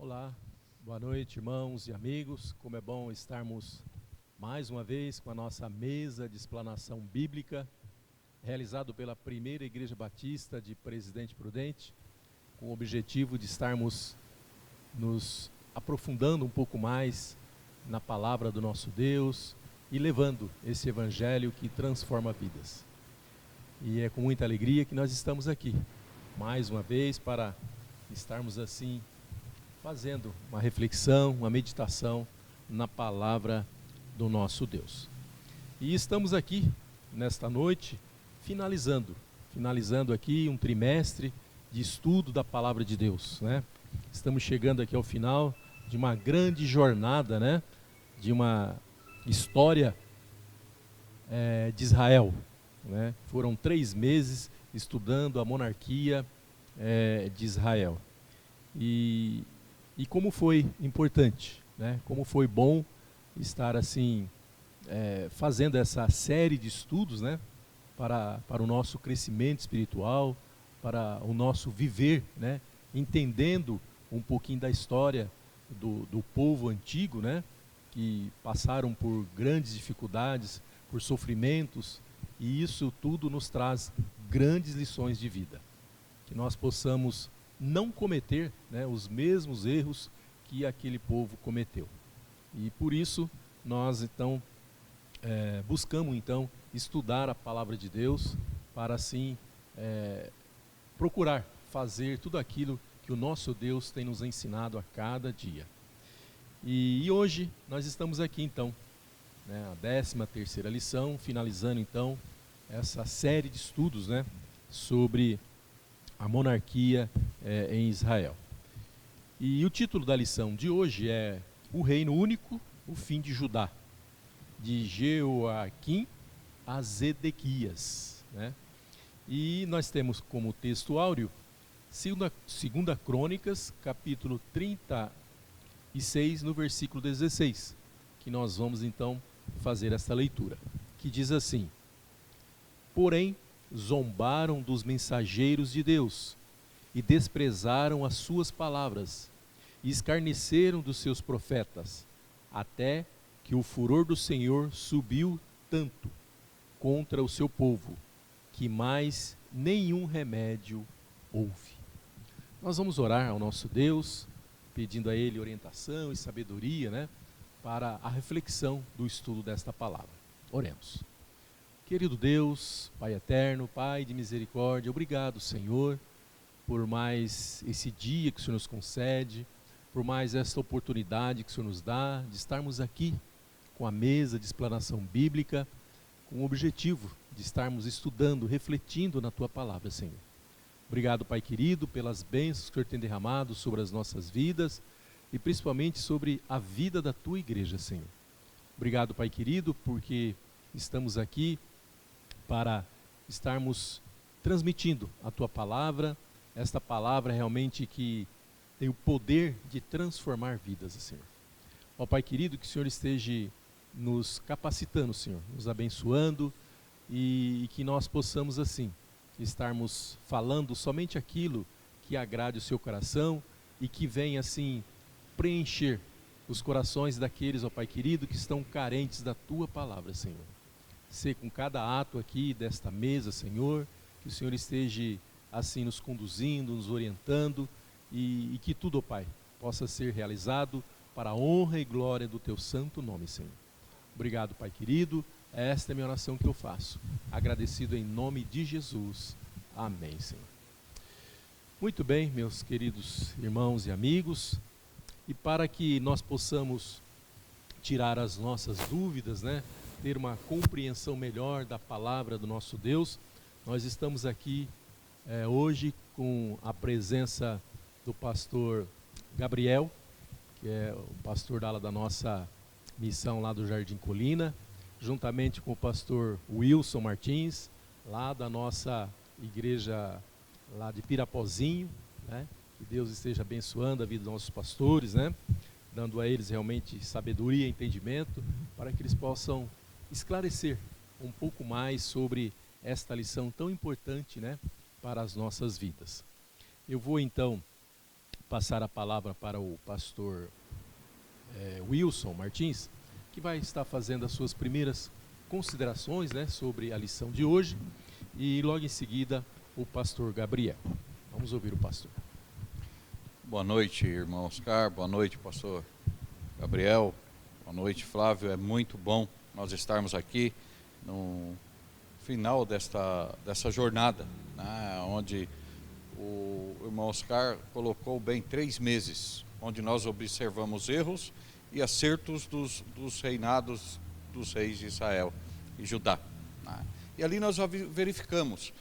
Olá, boa noite, irmãos e amigos. Como é bom estarmos mais uma vez com a nossa mesa de explanação bíblica, realizado pela Primeira Igreja Batista de Presidente Prudente, com o objetivo de estarmos nos aprofundando um pouco mais na palavra do nosso Deus e levando esse evangelho que transforma vidas. E é com muita alegria que nós estamos aqui, mais uma vez, para estarmos assim fazendo uma reflexão, uma meditação na palavra do nosso Deus. E estamos aqui nesta noite finalizando aqui um trimestre de estudo da palavra de Deus, né? Estamos chegando aqui ao final de uma grande jornada, né? De uma história de Israel, né? Foram 3 meses estudando a monarquia de Israel. E como foi importante, né? Como foi bom estar assim, fazendo essa série de estudos, né? Para o nosso crescimento espiritual, para o nosso viver, né? Entendendo um pouquinho da história do povo antigo, né? Que passaram por grandes dificuldades, por sofrimentos, e isso tudo nos traz grandes lições de vida. Que nós possamos não cometer, né, os mesmos erros que aquele povo cometeu. E por isso nós então buscamos então estudar a palavra de Deus para assim procurar fazer tudo aquilo que o nosso Deus tem nos ensinado a cada dia. E hoje nós estamos aqui então, né, a 13ª lição, finalizando então essa série de estudos, né, sobre a monarquia em Israel. E o título da lição de hoje é O Reino Único, o Fim de Judá, de Jeoaquim a Zedequias, né? E nós temos como texto áureo 2 Crônicas, capítulo 36, no versículo 16, que nós vamos então fazer esta leitura, que diz assim: Porém, zombaram dos mensageiros de Deus e desprezaram as suas palavras e escarneceram dos seus profetas, até que o furor do Senhor subiu tanto contra o seu povo, que mais nenhum remédio houve. Nós vamos orar ao nosso Deus, pedindo a Ele orientação e sabedoria, né, para a reflexão do estudo desta palavra. Oremos. Querido Deus, Pai eterno, Pai de misericórdia, obrigado, Senhor, por mais esse dia que o Senhor nos concede, por mais esta oportunidade que o Senhor nos dá de estarmos aqui com a mesa de explanação bíblica, com o objetivo de estarmos estudando, refletindo na Tua palavra, Senhor. Obrigado, Pai querido, pelas bênçãos que o Senhor tem derramado sobre as nossas vidas e principalmente sobre a vida da Tua igreja, Senhor. Obrigado, Pai querido, porque estamos aqui para estarmos transmitindo a Tua palavra, esta palavra realmente que tem o poder de transformar vidas, Senhor. Ó Pai querido, que o Senhor esteja nos capacitando, Senhor, nos abençoando e que nós possamos assim estarmos falando somente aquilo que agrade o Seu coração e que venha assim preencher os corações daqueles, ó Pai querido, que estão carentes da Tua palavra, Senhor. Ser com cada ato aqui desta mesa, Senhor, que o Senhor esteja assim nos conduzindo, nos orientando e que tudo, ó Pai, possa ser realizado para a honra e glória do Teu santo nome, Senhor. Obrigado, Pai querido, esta é a minha oração que eu faço, agradecido em nome de Jesus. Amém, Senhor. Muito bem, meus queridos irmãos e amigos, e para que nós possamos tirar as nossas dúvidas, né, ter uma compreensão melhor da palavra do nosso Deus, nós estamos aqui hoje com a presença do pastor Gabriel, que é o pastor da nossa missão lá do Jardim Colina, juntamente com o pastor Wilson Martins, lá da nossa igreja lá de Pirapozinho, né? Que Deus esteja abençoando a vida dos nossos pastores, né? Dando a eles realmente sabedoria e entendimento, para que eles possam esclarecer um pouco mais sobre esta lição tão importante, né, para as nossas vidas. Eu vou então passar a palavra para o pastor Wilson Martins, que vai estar fazendo as suas primeiras considerações, né, sobre a lição de hoje, e logo em seguida o pastor Gabriel. Vamos ouvir o pastor. Boa noite, irmão Oscar, boa noite, pastor Gabriel, boa noite, Flávio. É muito bom nós estarmos aqui no final dessa jornada, né, onde o irmão Oscar colocou bem 3 meses, onde nós observamos erros e acertos dos reinados dos reis de Israel e Judá, né? E ali nós verificamos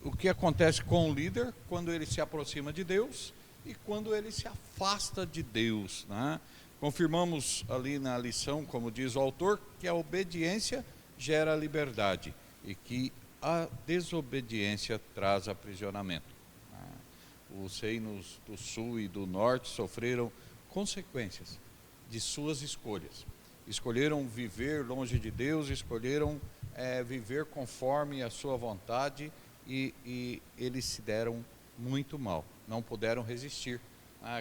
o que acontece com o líder quando ele se aproxima de Deus e quando ele se afasta de Deus, né? Confirmamos ali na lição, como diz o autor, que a obediência gera liberdade e que a desobediência traz aprisionamento. Os reinos do sul e do norte sofreram consequências de suas escolhas. Escolheram viver longe de Deus, escolheram viver conforme a sua vontade e eles se deram muito mal, não puderam resistir.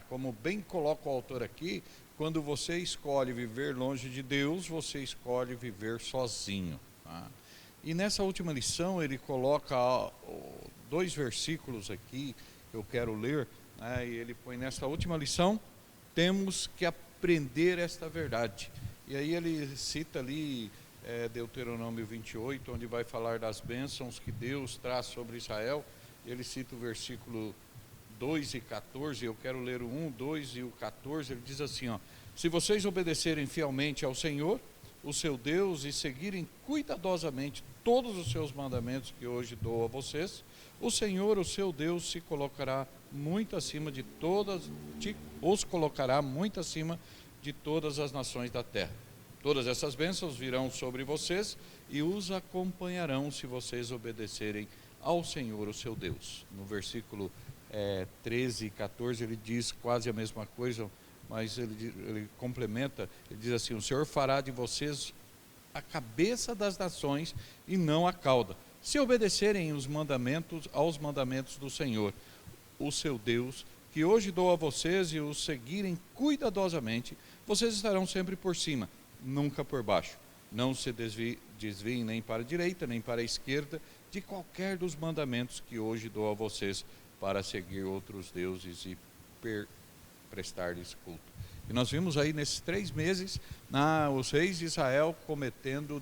Como bem coloca o autor aqui, quando você escolhe viver longe de Deus, você escolhe viver sozinho. E nessa última lição ele coloca 2 versículos aqui que eu quero ler, né, e ele põe: nessa última lição temos que aprender esta verdade. E aí ele cita ali Deuteronômio 28, onde vai falar das bênçãos que Deus traz sobre Israel. Ele cita o versículo 2 e 14, eu quero ler o 1, 2 e o 14, ele diz assim, ó: se vocês obedecerem fielmente ao Senhor, o seu Deus, e seguirem cuidadosamente todos os seus mandamentos que hoje dou a vocês, o Senhor, o seu Deus, os colocará muito acima de todas as nações da terra. Todas essas bênçãos virão sobre vocês e os acompanharão se vocês obedecerem ao Senhor, o seu Deus. No versículo 13 e 14 ele diz quase a mesma coisa, mas ele complementa, ele diz assim: o Senhor fará de vocês a cabeça das nações e não a cauda, se obedecerem aos mandamentos do Senhor, o seu Deus, que hoje dou a vocês, e os seguirem cuidadosamente, vocês estarão sempre por cima, nunca por baixo. Não se desviem nem para a direita, nem para a esquerda, de qualquer dos mandamentos que hoje dou a vocês, para seguir outros deuses e prestar-lhes culto. E nós vimos aí nesses 3 meses, os reis de Israel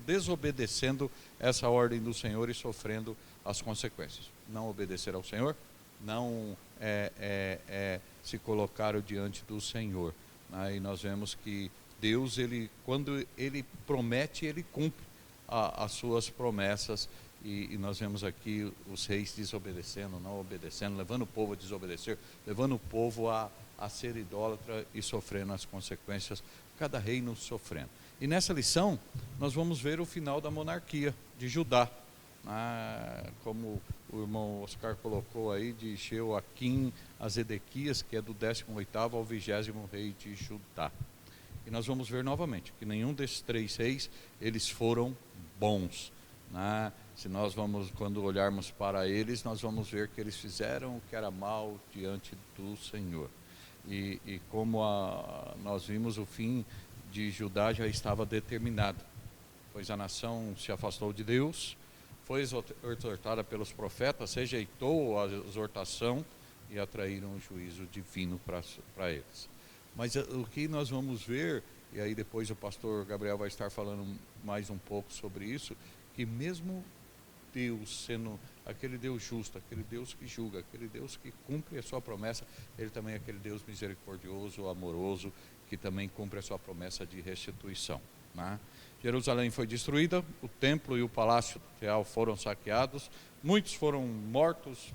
desobedecendo essa ordem do Senhor e sofrendo as consequências. Não obedecer ao Senhor, não se colocaram diante do Senhor. E nós vemos que Deus, quando Ele promete, Ele cumpre as suas promessas. E nós vemos aqui os reis desobedecendo, não obedecendo, levando o povo a desobedecer, levando o povo a ser idólatra e sofrendo as consequências, cada reino sofrendo. E nessa lição nós vamos ver o final da monarquia de Judá, como o irmão Oscar colocou aí, de Jeoaquim a Zedequias, que é do 18º ao 20º rei de Judá. E nós vamos ver novamente que nenhum desses 3 reis eles foram bons. Se nós quando olharmos para eles, nós vamos ver que eles fizeram o que era mal diante do Senhor. E como nós vimos, o fim de Judá já estava determinado, pois a nação se afastou de Deus, foi exortada pelos profetas, rejeitou a exortação e atraíram o juízo divino para eles. Mas o que nós vamos ver, e aí depois o pastor Gabriel vai estar falando mais um pouco sobre isso, que mesmo Deus sendo aquele Deus justo, aquele Deus que julga, aquele Deus que cumpre a sua promessa, Ele também é aquele Deus misericordioso, amoroso, que também cumpre a sua promessa de restituição. Jerusalém foi destruída, o templo e o palácio real foram saqueados, muitos foram mortos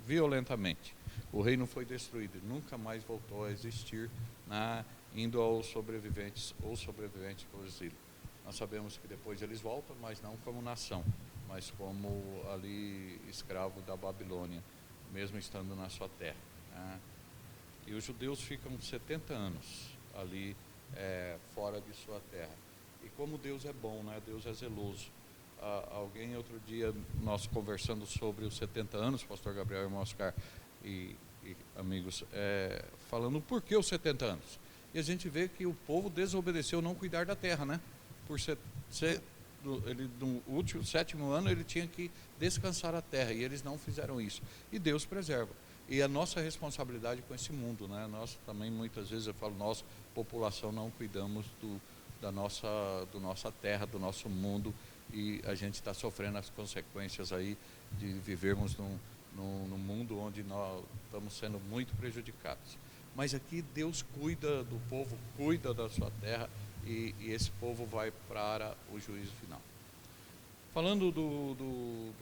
violentamente. O reino foi destruído e nunca mais voltou a existir, indo aos sobreviventes ou sobreviventes do exílio. Nós sabemos que depois eles voltam, mas não como nação, mas como ali escravo da Babilônia, mesmo estando na sua terra. E os judeus ficam 70 anos ali fora de sua terra. E como Deus é bom, Deus é zeloso. Alguém outro dia, nós conversando sobre os 70 anos, pastor Gabriel e irmão Oscar, e e amigos, falando por que os 70 anos. E a gente vê que o povo desobedeceu não cuidar da terra, né? Por ele, no sétimo ano ele tinha que descansar a terra, e eles não fizeram isso. E Deus preserva. E a nossa responsabilidade com esse mundo, né? Nós também, muitas vezes, eu falo, nós, população, não cuidamos da nossa terra, do nosso mundo, e a gente está sofrendo as consequências aí de vivermos num mundo onde nós estamos sendo muito prejudicados. Mas aqui Deus cuida do povo, cuida da sua terra, e esse povo vai para o juízo final. Falando do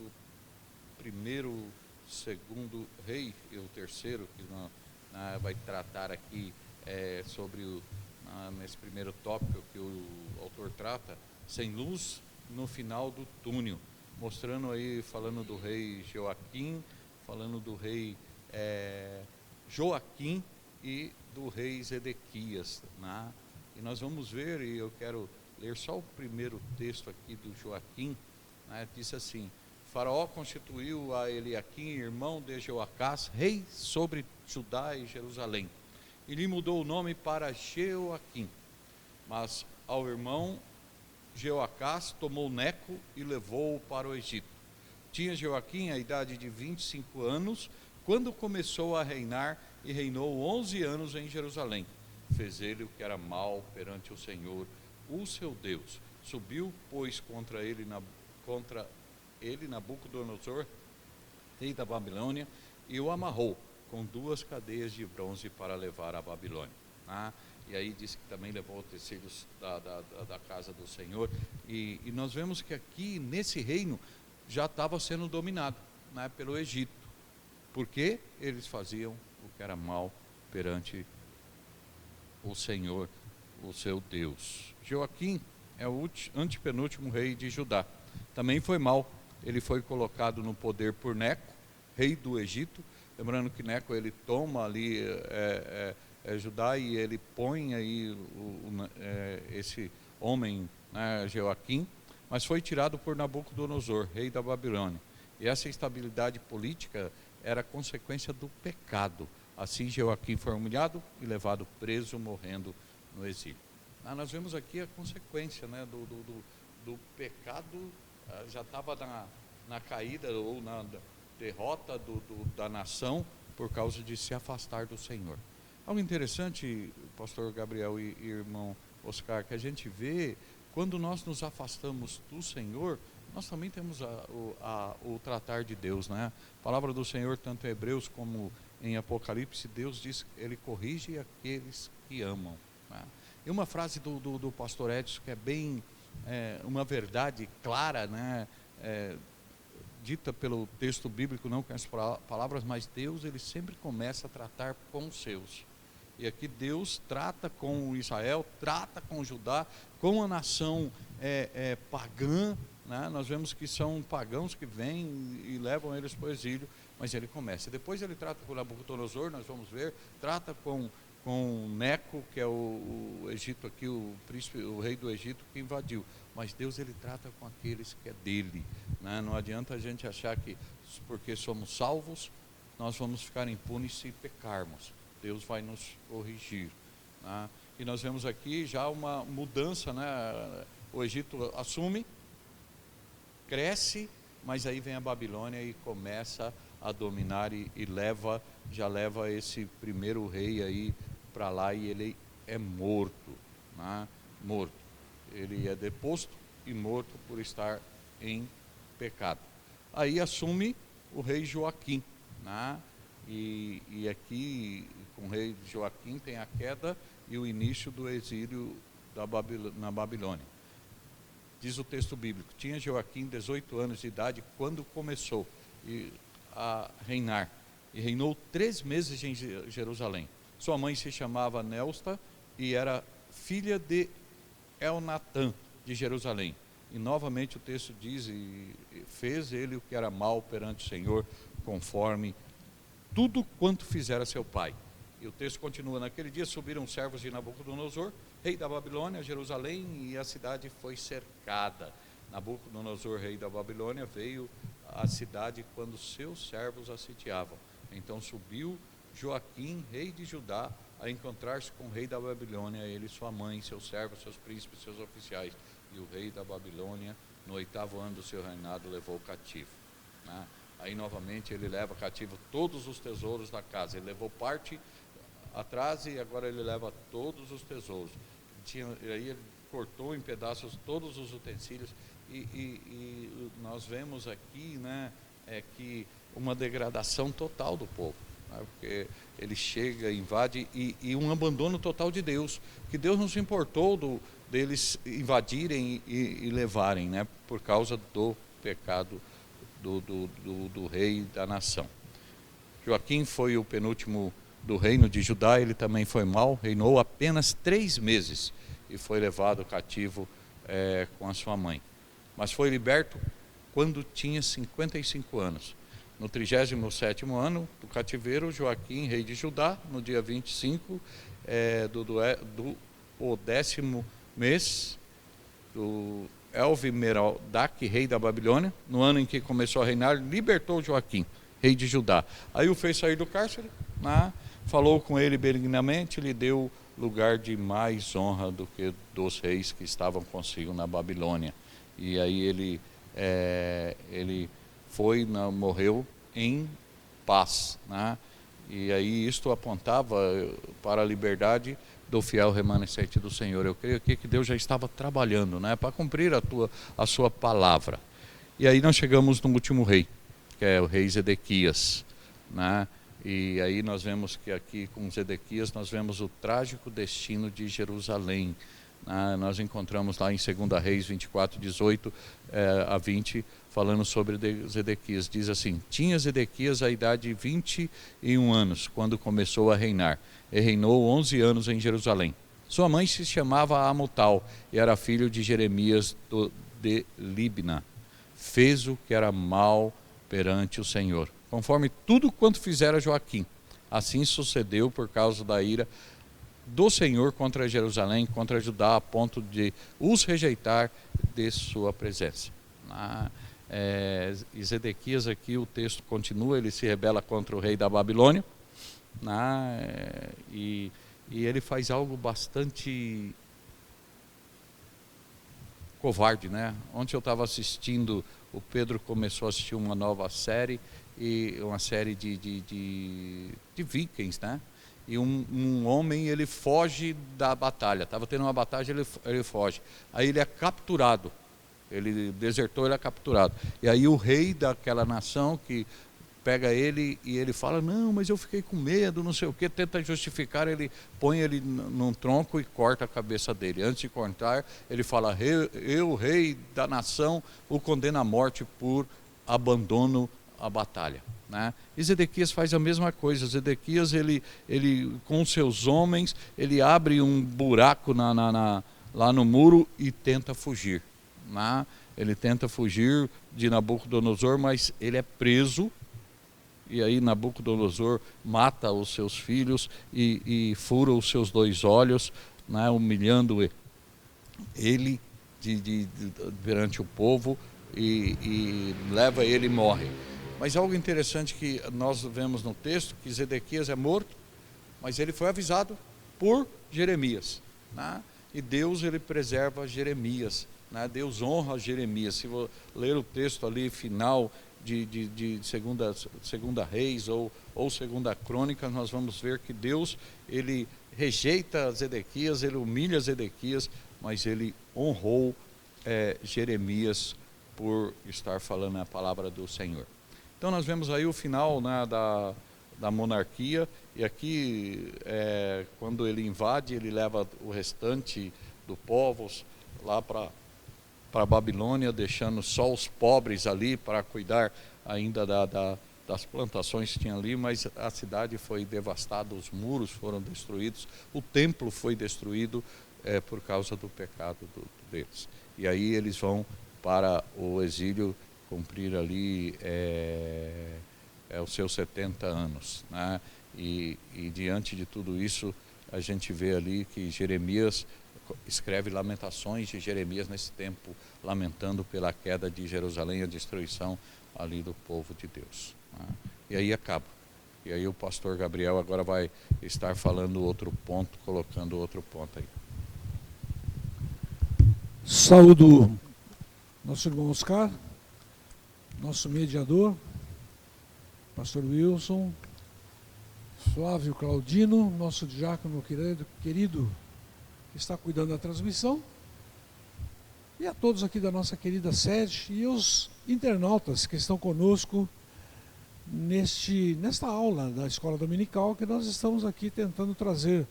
primeiro, segundo rei e o terceiro, que vai tratar aqui sobre nesse primeiro tópico que o autor trata, sem luz no final do túnel, mostrando aí, falando do rei Joaquim, falando do rei Joaquim e do rei Zedequias, né? E nós vamos ver, e eu quero ler só o primeiro texto aqui do Joaquim, né? Diz assim: Faraó constituiu a Eliaquim, irmão de Joacás, rei sobre Judá e Jerusalém, e lhe mudou o nome para Jeoaquim. Mas ao irmão Jeoacás tomou Neco e levou-o para o Egito. Tinha Joaquim a idade de 25 anos, quando começou a reinar, e reinou 11 anos em Jerusalém. Fez ele o que era mal perante o Senhor, o seu Deus. Subiu, pois, contra ele Nabucodonosor, rei da Babilônia, e o amarrou com 2 cadeias de bronze para levar à Babilônia. E aí diz que também levou tecidos da casa do Senhor. E nós vemos que aqui, nesse reino, já estava sendo dominado, né, pelo Egito, porque eles faziam o que era mal perante o Senhor, o seu Deus. Joaquim é o antepenúltimo rei de Judá. Também foi mal. Ele foi colocado no poder por Neco, rei do Egito. Lembrando que Neco, ele toma ali Judá, e ele põe aí esse homem, né, Joaquim, mas foi tirado por Nabucodonosor, rei da Babilônia. E essa instabilidade política era consequência do pecado. Assim Joaquim foi humilhado e levado preso, morrendo no exílio. Nós vemos aqui a consequência, né, do pecado. Já estava na caída ou na derrota da nação por causa de se afastar do Senhor. Algo interessante, pastor Gabriel e irmão Oscar, que a gente vê, quando nós nos afastamos do Senhor, nós também temos o tratar de Deus, né? A palavra do Senhor, tanto em Hebreus como em Apocalipse, Deus diz que Ele corrige aqueles que amam, né? E uma frase do pastor Edson, que é bem uma verdade clara, né? Dita pelo texto bíblico, não com as palavras, mas Deus, ele sempre começa a tratar com os seus. E aqui Deus trata com Israel, trata com Judá, com a nação pagã, né? Nós vemos que são pagãos que vêm e levam eles para o exílio, mas ele começa. Depois ele trata com Nabucodonosor, nós vamos ver, trata com Neco, que é o Egito aqui, o príncipe, o rei do Egito que invadiu. Mas Deus, ele trata com aqueles que é dele, né? Não adianta a gente achar que porque somos salvos nós vamos ficar impunes se pecarmos. Deus vai nos corrigir, né? E nós vemos aqui já uma mudança, né? O Egito assume, cresce, mas aí vem a Babilônia e começa a dominar e já leva esse primeiro rei aí para lá, e ele é morto, né? Morto. Ele é deposto e morto por estar em pecado. Aí assume o rei Joaquim, né? E aqui com o rei Joaquim tem a queda e o início do exílio na Babilônia. Diz o texto bíblico: tinha Joaquim 18 anos de idade quando começou a reinar, e reinou 3 meses em Jerusalém. Sua mãe se chamava Neusta e era filha de Elnatã de Jerusalém. E novamente o texto diz: e fez ele o que era mal perante o Senhor, conforme tudo quanto fizera seu pai. E o texto continua: naquele dia subiram servos de Nabucodonosor, rei da Babilônia, a Jerusalém, e a cidade foi cercada. Nabucodonosor, rei da Babilônia, veio à cidade quando seus servos a sitiavam. Então subiu Joaquim, rei de Judá, a encontrar-se com o rei da Babilônia, ele, sua mãe, seus servos, seus príncipes, seus oficiais. E o rei da Babilônia, no 8º ano do seu reinado, levou cativo. Né? Aí novamente ele leva cativo todos os tesouros da casa. Ele levou parte atrás e agora ele leva todos os tesouros. Aí ele cortou em pedaços todos os utensílios. E nós vemos aqui, né, que uma degradação total do povo, né, porque ele chega, invade e um abandono total de Deus, que Deus não se importou deles invadirem e levarem, né, por causa do pecado do rei da nação. Joaquim foi o penúltimo do reino de Judá, ele também foi mau, reinou apenas 3 meses e foi levado cativo com a sua mãe. Mas foi liberto quando tinha 55 anos. No 37º ano do cativeiro, Joaquim, rei de Judá, no dia 25 do 10º mês, do Elvi-Merodach, rei da Babilônia, no ano em que começou a reinar, libertou Joaquim, rei de Judá. Aí o fez sair do cárcere, né? Falou com ele benignamente, lhe deu lugar de mais honra do que dos reis que estavam consigo na Babilônia. E aí ele morreu em paz, né? E aí isto apontava para a liberdade do fiel remanescente do Senhor. Eu creio aqui que Deus já estava trabalhando, né, para cumprir a sua palavra. E aí nós chegamos no último rei, que é o rei Zedequias, né? E aí nós vemos que aqui com Zedequias nós vemos o trágico destino de Jerusalém. Nós encontramos lá em 2 Reis 24, 18 a 20, falando sobre Zedequias. Diz assim: tinha Zedequias a idade de 21 anos, quando começou a reinar, e reinou 11 anos em Jerusalém. Sua mãe se chamava Amutal, e era filho de Jeremias de Libna. Fez o que era mal perante o Senhor, conforme tudo quanto fizera Joaquim. Assim sucedeu por causa da ira do Senhor contra Jerusalém, contra Judá, a ponto de os rejeitar de sua presença. E Zedequias aqui, o texto continua, ele se rebela contra o rei da Babilônia, e ele faz algo bastante covarde, né? Ontem eu estava assistindo, o Pedro começou a assistir uma nova série, e uma série de vikings, né? E um homem, ele foge da batalha, estava tendo uma batalha, ele foge, aí ele é capturado, ele desertou, ele é capturado, e aí o rei daquela nação que pega ele e ele fala: não, mas eu fiquei com medo, não sei o que, tenta justificar, ele põe ele num tronco e corta a cabeça dele. Antes de cortar, ele fala: eu, rei da nação, o condeno à morte por abandono à batalha. Né? E Zedequias faz a mesma coisa. Zedequias, ele com seus homens, ele abre um buraco lá no muro e tenta fugir. Né? Ele tenta fugir de Nabucodonosor, mas ele é preso. E aí Nabucodonosor mata os seus filhos e fura os seus 2 olhos, né, humilhando ele perante o povo e leva ele e morre. Mas algo interessante que nós vemos no texto, que Zedequias é morto, mas ele foi avisado por Jeremias. Né? E Deus, ele preserva Jeremias. Né? Deus honra Jeremias. Se você ler o texto ali final de segunda Reis ou Segunda Crônica, nós vamos ver que Deus, ele rejeita Zedequias, ele humilha Zedequias, mas ele honrou Jeremias por estar falando a palavra do Senhor. Então nós vemos aí o final, né, da monarquia, e aqui quando ele invade, ele leva o restante do povos lá para a Babilônia, deixando só os pobres ali para cuidar ainda das plantações que tinha ali, mas a cidade foi devastada, os muros foram destruídos, o templo foi destruído por causa do pecado deles. E aí eles vão para o exílio cumprir ali os seus 70 anos. Né? E diante de tudo isso, a gente vê ali que Jeremias escreve lamentações de Jeremias nesse tempo, lamentando pela queda de Jerusalém, a destruição ali do povo de Deus. Né? E aí acaba. E aí o pastor Gabriel agora vai estar falando outro ponto, colocando outro ponto aí. Saúdo nosso irmão Oscar, nosso mediador, pastor Wilson, Flávio Claudino, nosso diácono querido que está cuidando da transmissão, e a todos aqui da nossa querida sede e os internautas que estão conosco nesta aula da Escola Dominical, que nós estamos aqui tentando trazer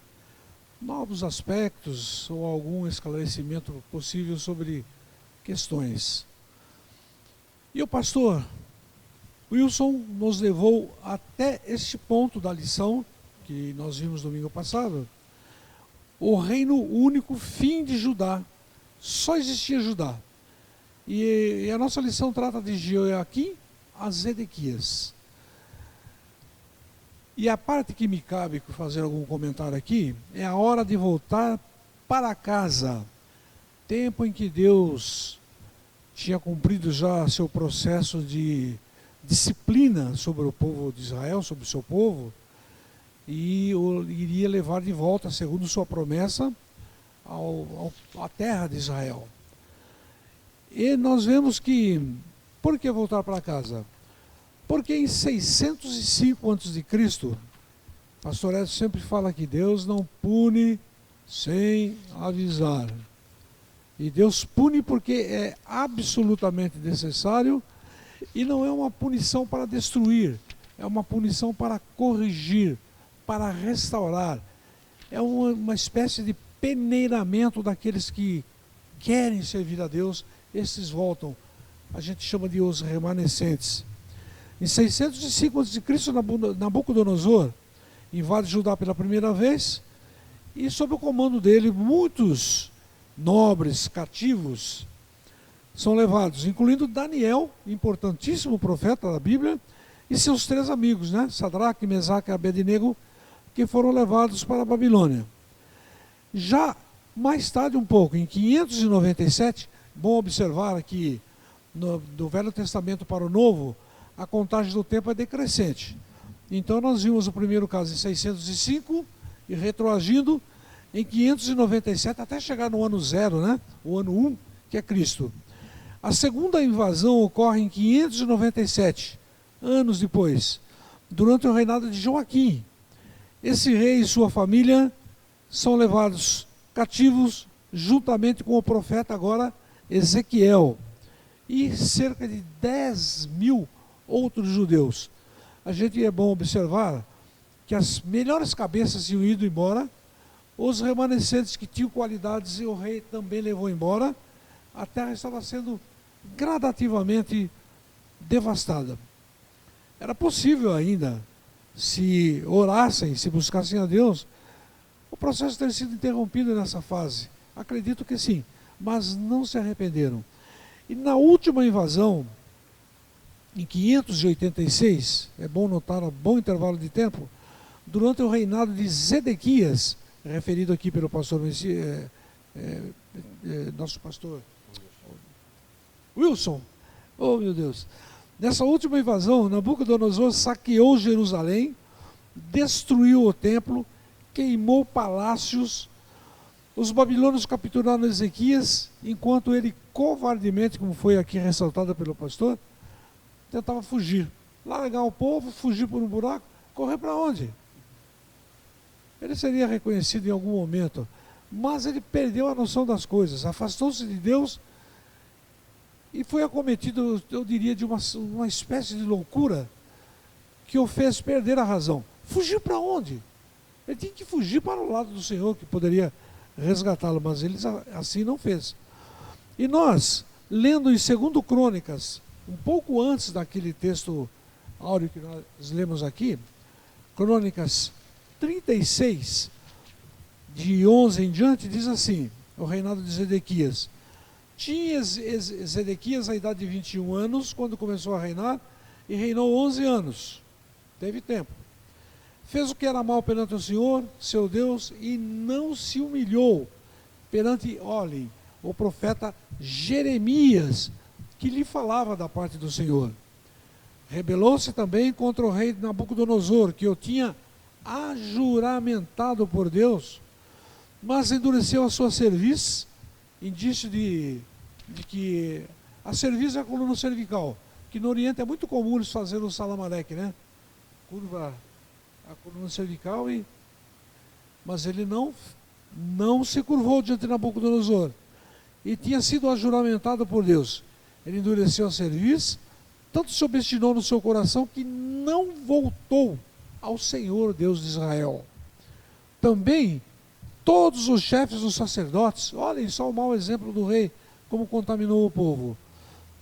novos aspectos ou algum esclarecimento possível sobre questões. E o pastor Wilson nos levou até este ponto da lição que nós vimos domingo passado, o reino único, fim de Judá. Só existia Judá. E a nossa lição trata de Joaquim a Zedequias. E a parte que me cabe fazer algum comentário aqui é a hora de voltar para casa. Tempo em que Deus tinha cumprido já seu processo de disciplina sobre o povo de Israel, sobre o seu povo, e o iria levar de volta, segundo sua promessa, à terra de Israel. E nós vemos que, por que voltar para casa? Porque em 605 a.C., pastor Edson sempre fala que Deus não pune sem avisar. E Deus pune porque é absolutamente necessário, e não é uma punição para destruir, é uma punição para corrigir, para restaurar. É uma espécie de peneiramento daqueles que querem servir a Deus. Esses voltam, a gente chama de os remanescentes. Em 605 a.C., Nabucodonosor invade Judá pela primeira vez, e sob o comando dele, muitos nobres cativos são levados, incluindo Daniel, importantíssimo profeta da Bíblia, e seus 3 amigos, né? Sadraque, Mesaque e Abednego, que foram levados para a Babilônia. Já mais tarde um pouco, em 597, bom observar aqui, do Velho Testamento para o Novo, a contagem do tempo é decrescente. Então nós vimos o primeiro caso em 605 e retroagindo em 597 até chegar no ano 0, né? O ano 1, que é Cristo. A segunda invasão ocorre em 597, anos depois, durante o reinado de Joaquim. Esse rei e sua família são levados cativos juntamente com o profeta agora Ezequiel e cerca de 10.000 outros judeus. A gente é bom observar que as melhores cabeças tinham ido embora, os remanescentes que tinham qualidades e o rei também levou embora. A terra estava sendo gradativamente devastada. Era possível ainda, se orassem, se buscassem a Deus, o processo ter sido interrompido nessa fase. Acredito que sim, mas não se arrependeram. E na última invasão, em 586, é bom notar um bom intervalo de tempo, durante o reinado de Zedequias, referido aqui pelo pastor nosso pastor Wilson. Oh, meu Deus. Nessa última invasão, Nabucodonosor saqueou Jerusalém, destruiu o templo, queimou palácios. Os babilônios capturaram Ezequias, enquanto ele covardemente, como foi aqui ressaltado pelo pastor, tentava fugir. Largar o povo, fugir por um buraco, correr para onde? Ele seria reconhecido em algum momento, mas ele perdeu a noção das coisas, afastou-se de Deus e foi acometido, eu diria, de uma espécie de loucura que o fez perder a razão. Fugir para onde? Ele tinha que fugir para o lado do Senhor, que poderia resgatá-lo, mas ele assim não fez. E nós, lendo em 2 Crônicas, um pouco antes daquele texto áureo que nós lemos aqui, Crônicas 36, de 11 em diante, diz assim, o reinado de Zedequias. Tinha Zedequias a idade de 21 anos, quando começou a reinar, e reinou 11 anos. Teve tempo. Fez o que era mal perante o Senhor, seu Deus, e não se humilhou perante, olhem, o profeta Jeremias, que lhe falava da parte do Senhor. Rebelou-se também contra o rei Nabucodonosor, que o tinha ajuramentado por Deus, mas endureceu a sua cerviz, indício de que a cerviz é a coluna cervical, que no Oriente é muito comum eles fazerem o salamaleque, né? Curva a coluna cervical, mas ele não se curvou diante de Nabucodonosor, e tinha sido ajuramentado por Deus. Ele endureceu a cerviz, tanto se obstinou no seu coração que não voltou ao Senhor Deus de Israel. Também todos os chefes dos sacerdotes, olhem só o mau exemplo do rei, como contaminou o povo.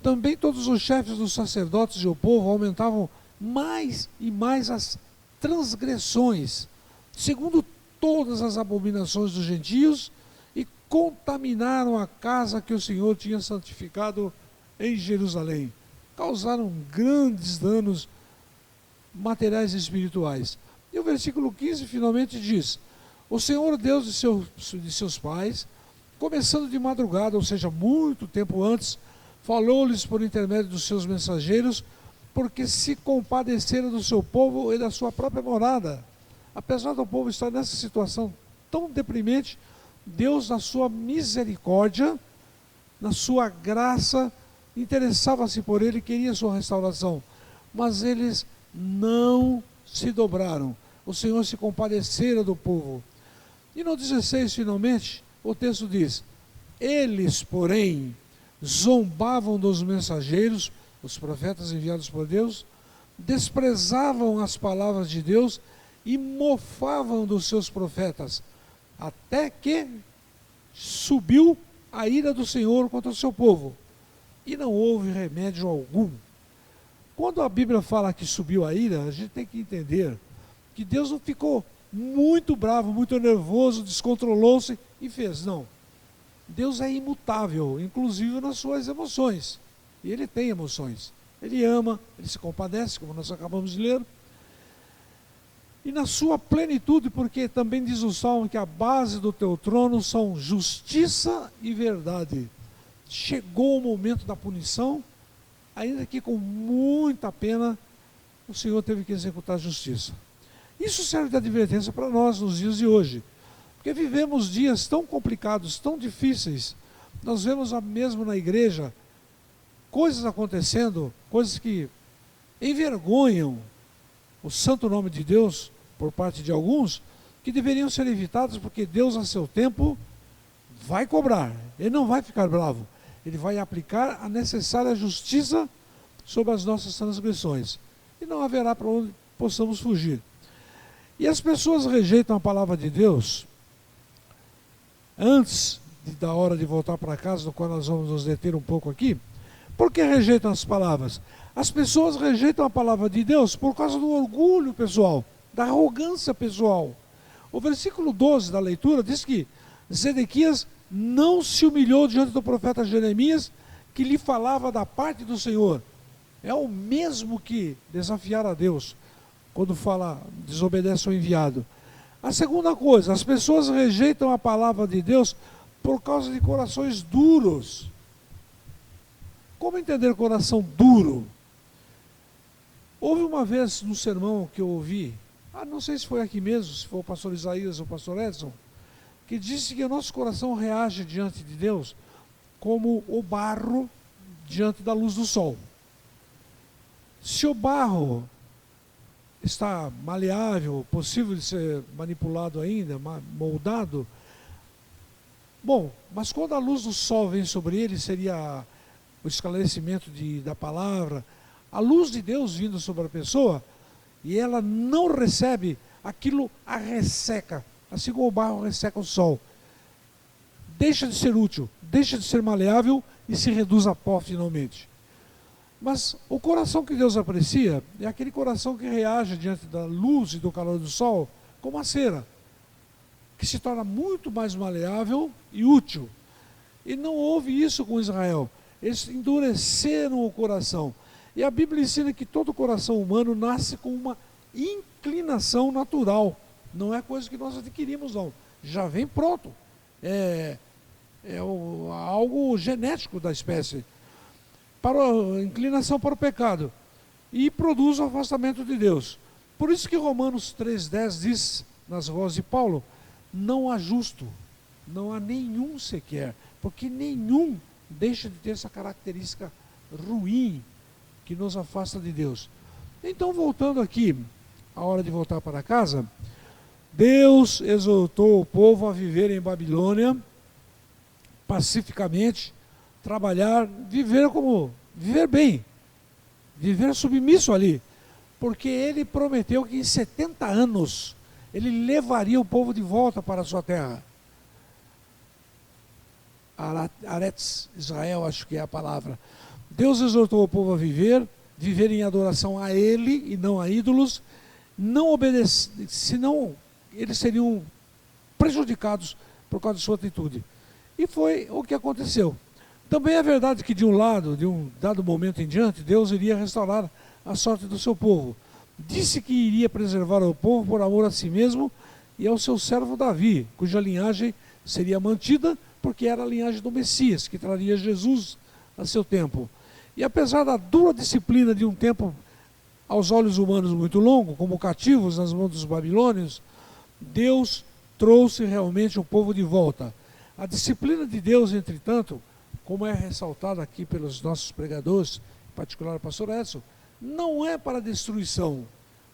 Também todos os chefes dos sacerdotes e o povo aumentavam mais e mais as transgressões, segundo todas as abominações dos gentios, e contaminaram a casa que o Senhor tinha santificado em Jerusalém. Causaram grandes danos materiais e espirituais. E o versículo 15 finalmente diz: o Senhor Deus de seus pais, começando de madrugada, ou seja, muito tempo antes, falou-lhes por intermédio dos seus mensageiros, porque se compadeceram do seu povo e da sua própria morada. Apesar do povo estar nessa situação tão deprimente, Deus, na sua misericórdia, na sua graça, interessava-se por ele e queria sua restauração. Mas eles não se dobraram. O Senhor se compadecera do povo. E no 16, finalmente, o texto diz: eles, porém, zombavam dos mensageiros, os profetas enviados por Deus, desprezavam as palavras de Deus e mofavam dos seus profetas, até que subiu a ira do Senhor contra o seu povo, e não houve remédio algum. Quando a Bíblia fala que subiu a ira, a gente tem que entender que Deus não ficou muito bravo, muito nervoso, descontrolou-se e fez. Não. Deus é imutável, inclusive nas suas emoções. E Ele tem emoções. Ele ama, Ele se compadece, como nós acabamos de ler. E na sua plenitude, porque também diz o Salmo que a base do teu trono são justiça e verdade. Chegou o momento da punição, ainda que com muita pena, o Senhor teve que executar a justiça. Isso serve de advertência para nós nos dias de hoje, porque vivemos dias tão complicados, tão difíceis. Nós vemos mesmo na igreja coisas acontecendo, coisas que envergonham o santo nome de Deus por parte de alguns, que deveriam ser evitadas, porque Deus, a seu tempo, vai cobrar. Ele não vai ficar bravo. Ele vai aplicar a necessária justiça sobre as nossas transgressões. E não haverá para onde possamos fugir. E as pessoas rejeitam a palavra de Deus antes da hora de voltar para casa, no qual nós vamos nos deter um pouco aqui. Por que rejeitam as palavras? As pessoas rejeitam a palavra de Deus por causa do orgulho pessoal, da arrogância pessoal. O versículo 12 da leitura diz que Zedequias não se humilhou diante do profeta Jeremias, que lhe falava da parte do Senhor. É o mesmo que desafiar a Deus, quando fala, desobedece ao enviado. A segunda coisa, as pessoas rejeitam a palavra de Deus por causa de corações duros. Como entender coração duro? Houve uma vez no sermão que eu ouvi, não sei se foi aqui mesmo, se foi o pastor Isaías ou o pastor Edson, que disse que o nosso coração reage diante de Deus como o barro diante da luz do sol. Se o barro está maleável, possível de ser manipulado ainda, moldado, bom, mas quando a luz do sol vem sobre ele, seria o esclarecimento da palavra, a luz de Deus vindo sobre a pessoa, e ela não recebe, aquilo a resseca, assim como o barro resseca o sol. Deixa de ser útil, deixa de ser maleável e se reduz a pó finalmente. Mas o coração que Deus aprecia é aquele coração que reage diante da luz e do calor do sol como a cera, que se torna muito mais maleável e útil. E não houve isso com Israel. Eles endureceram o coração. E a Bíblia ensina que todo coração humano nasce com uma inclinação natural. Não é coisa que nós adquirimos, não. Já vem pronto. É algo genético da espécie. Inclinação para o pecado. e produz o afastamento de Deus. Por isso que Romanos 3,10 diz, nas vozes de Paulo, não há justo, não há nenhum sequer, porque nenhum deixa de ter essa característica ruim que nos afasta de Deus. Então, voltando aqui, a hora de voltar para casa, Deus exortou o povo a viver em Babilônia, pacificamente, trabalhar, viver bem, viver submisso ali, porque ele prometeu que em 70 anos ele levaria o povo de volta para a sua terra. Aretz Israel, acho que é a palavra. Deus exortou o povo a viver em adoração a ele e não a ídolos, não obedecer, senão eles seriam prejudicados por causa de sua atitude. E foi o que aconteceu. Também é verdade que de um dado momento em diante, Deus iria restaurar a sorte do seu povo. Disse que iria preservar o povo por amor a si mesmo e ao seu servo Davi, cuja linhagem seria mantida, porque era a linhagem do Messias, que traria Jesus a seu tempo. E apesar da dura disciplina de um tempo aos olhos humanos muito longo, como cativos nas mãos dos babilônios, Deus trouxe realmente o povo de volta. A disciplina de Deus, entretanto, como é ressaltado aqui pelos nossos pregadores, em particular o pastor Edson, não é para destruição,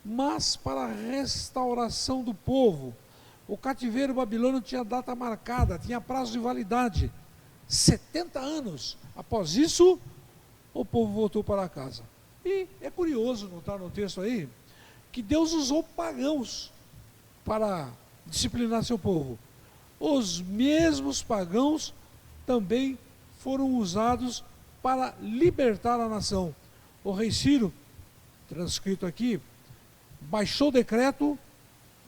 mas para a restauração do povo. O cativeiro babilônio tinha data marcada, tinha prazo de validade, 70 anos. Após isso, o povo voltou para casa. E é curioso notar no texto aí, que Deus usou pagãos para disciplinar seu povo. Os mesmos pagãos também foram usados para libertar a nação. O rei Ciro, transcrito aqui, baixou decreto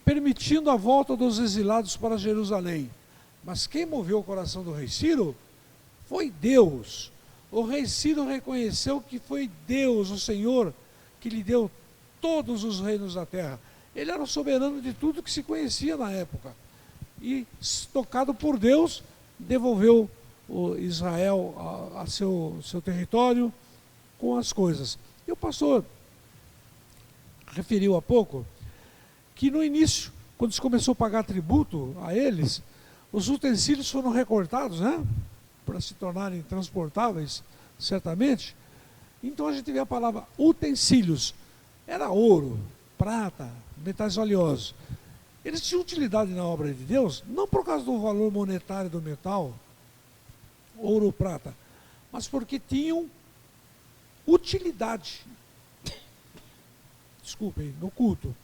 permitindo a volta dos exilados para Jerusalém. Mas quem moveu o coração do rei Ciro foi Deus. O rei Ciro reconheceu que foi Deus, o Senhor, que lhe deu todos os reinos da terra. Ele era o soberano de tudo que se conhecia na época. E, tocado por Deus, devolveu Israel a seu território com as coisas. E o pastor referiu há pouco que no início, quando se começou a pagar tributo a eles, os utensílios foram recortados, né, para se tornarem transportáveis, certamente. Então a gente vê a palavra utensílios. Era ouro, prata, metais valiosos. Eles tinham utilidade na obra de Deus, não por causa do valor monetário do metal, ouro ou prata, mas porque tinham utilidade, desculpem, no culto.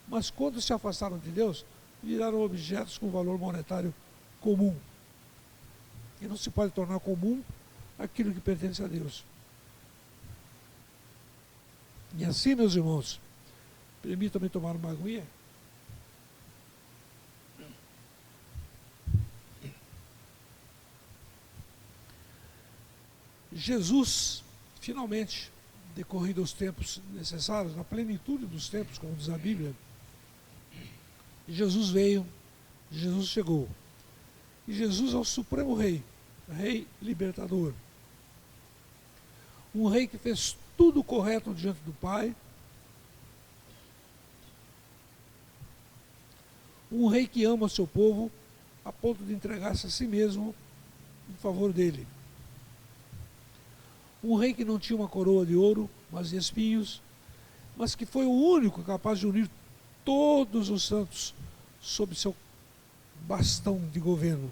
Mas quando se afastaram de Deus, viraram objetos com valor monetário comum. E não se pode tornar comum aquilo que pertence a Deus. E assim, meus irmãos, permitam-me tomar uma aguinha. Jesus, finalmente, decorrido os tempos necessários, na plenitude dos tempos, como diz a Bíblia, Jesus veio, Jesus chegou. E Jesus é o supremo rei, rei libertador. Um rei que fez tudo correto diante do Pai. Um rei que ama o seu povo a ponto de entregar-se a si mesmo em favor dele. Um rei que não tinha uma coroa de ouro, mas de espinhos, mas que foi o único capaz de unir todos os santos sob seu bastão de governo.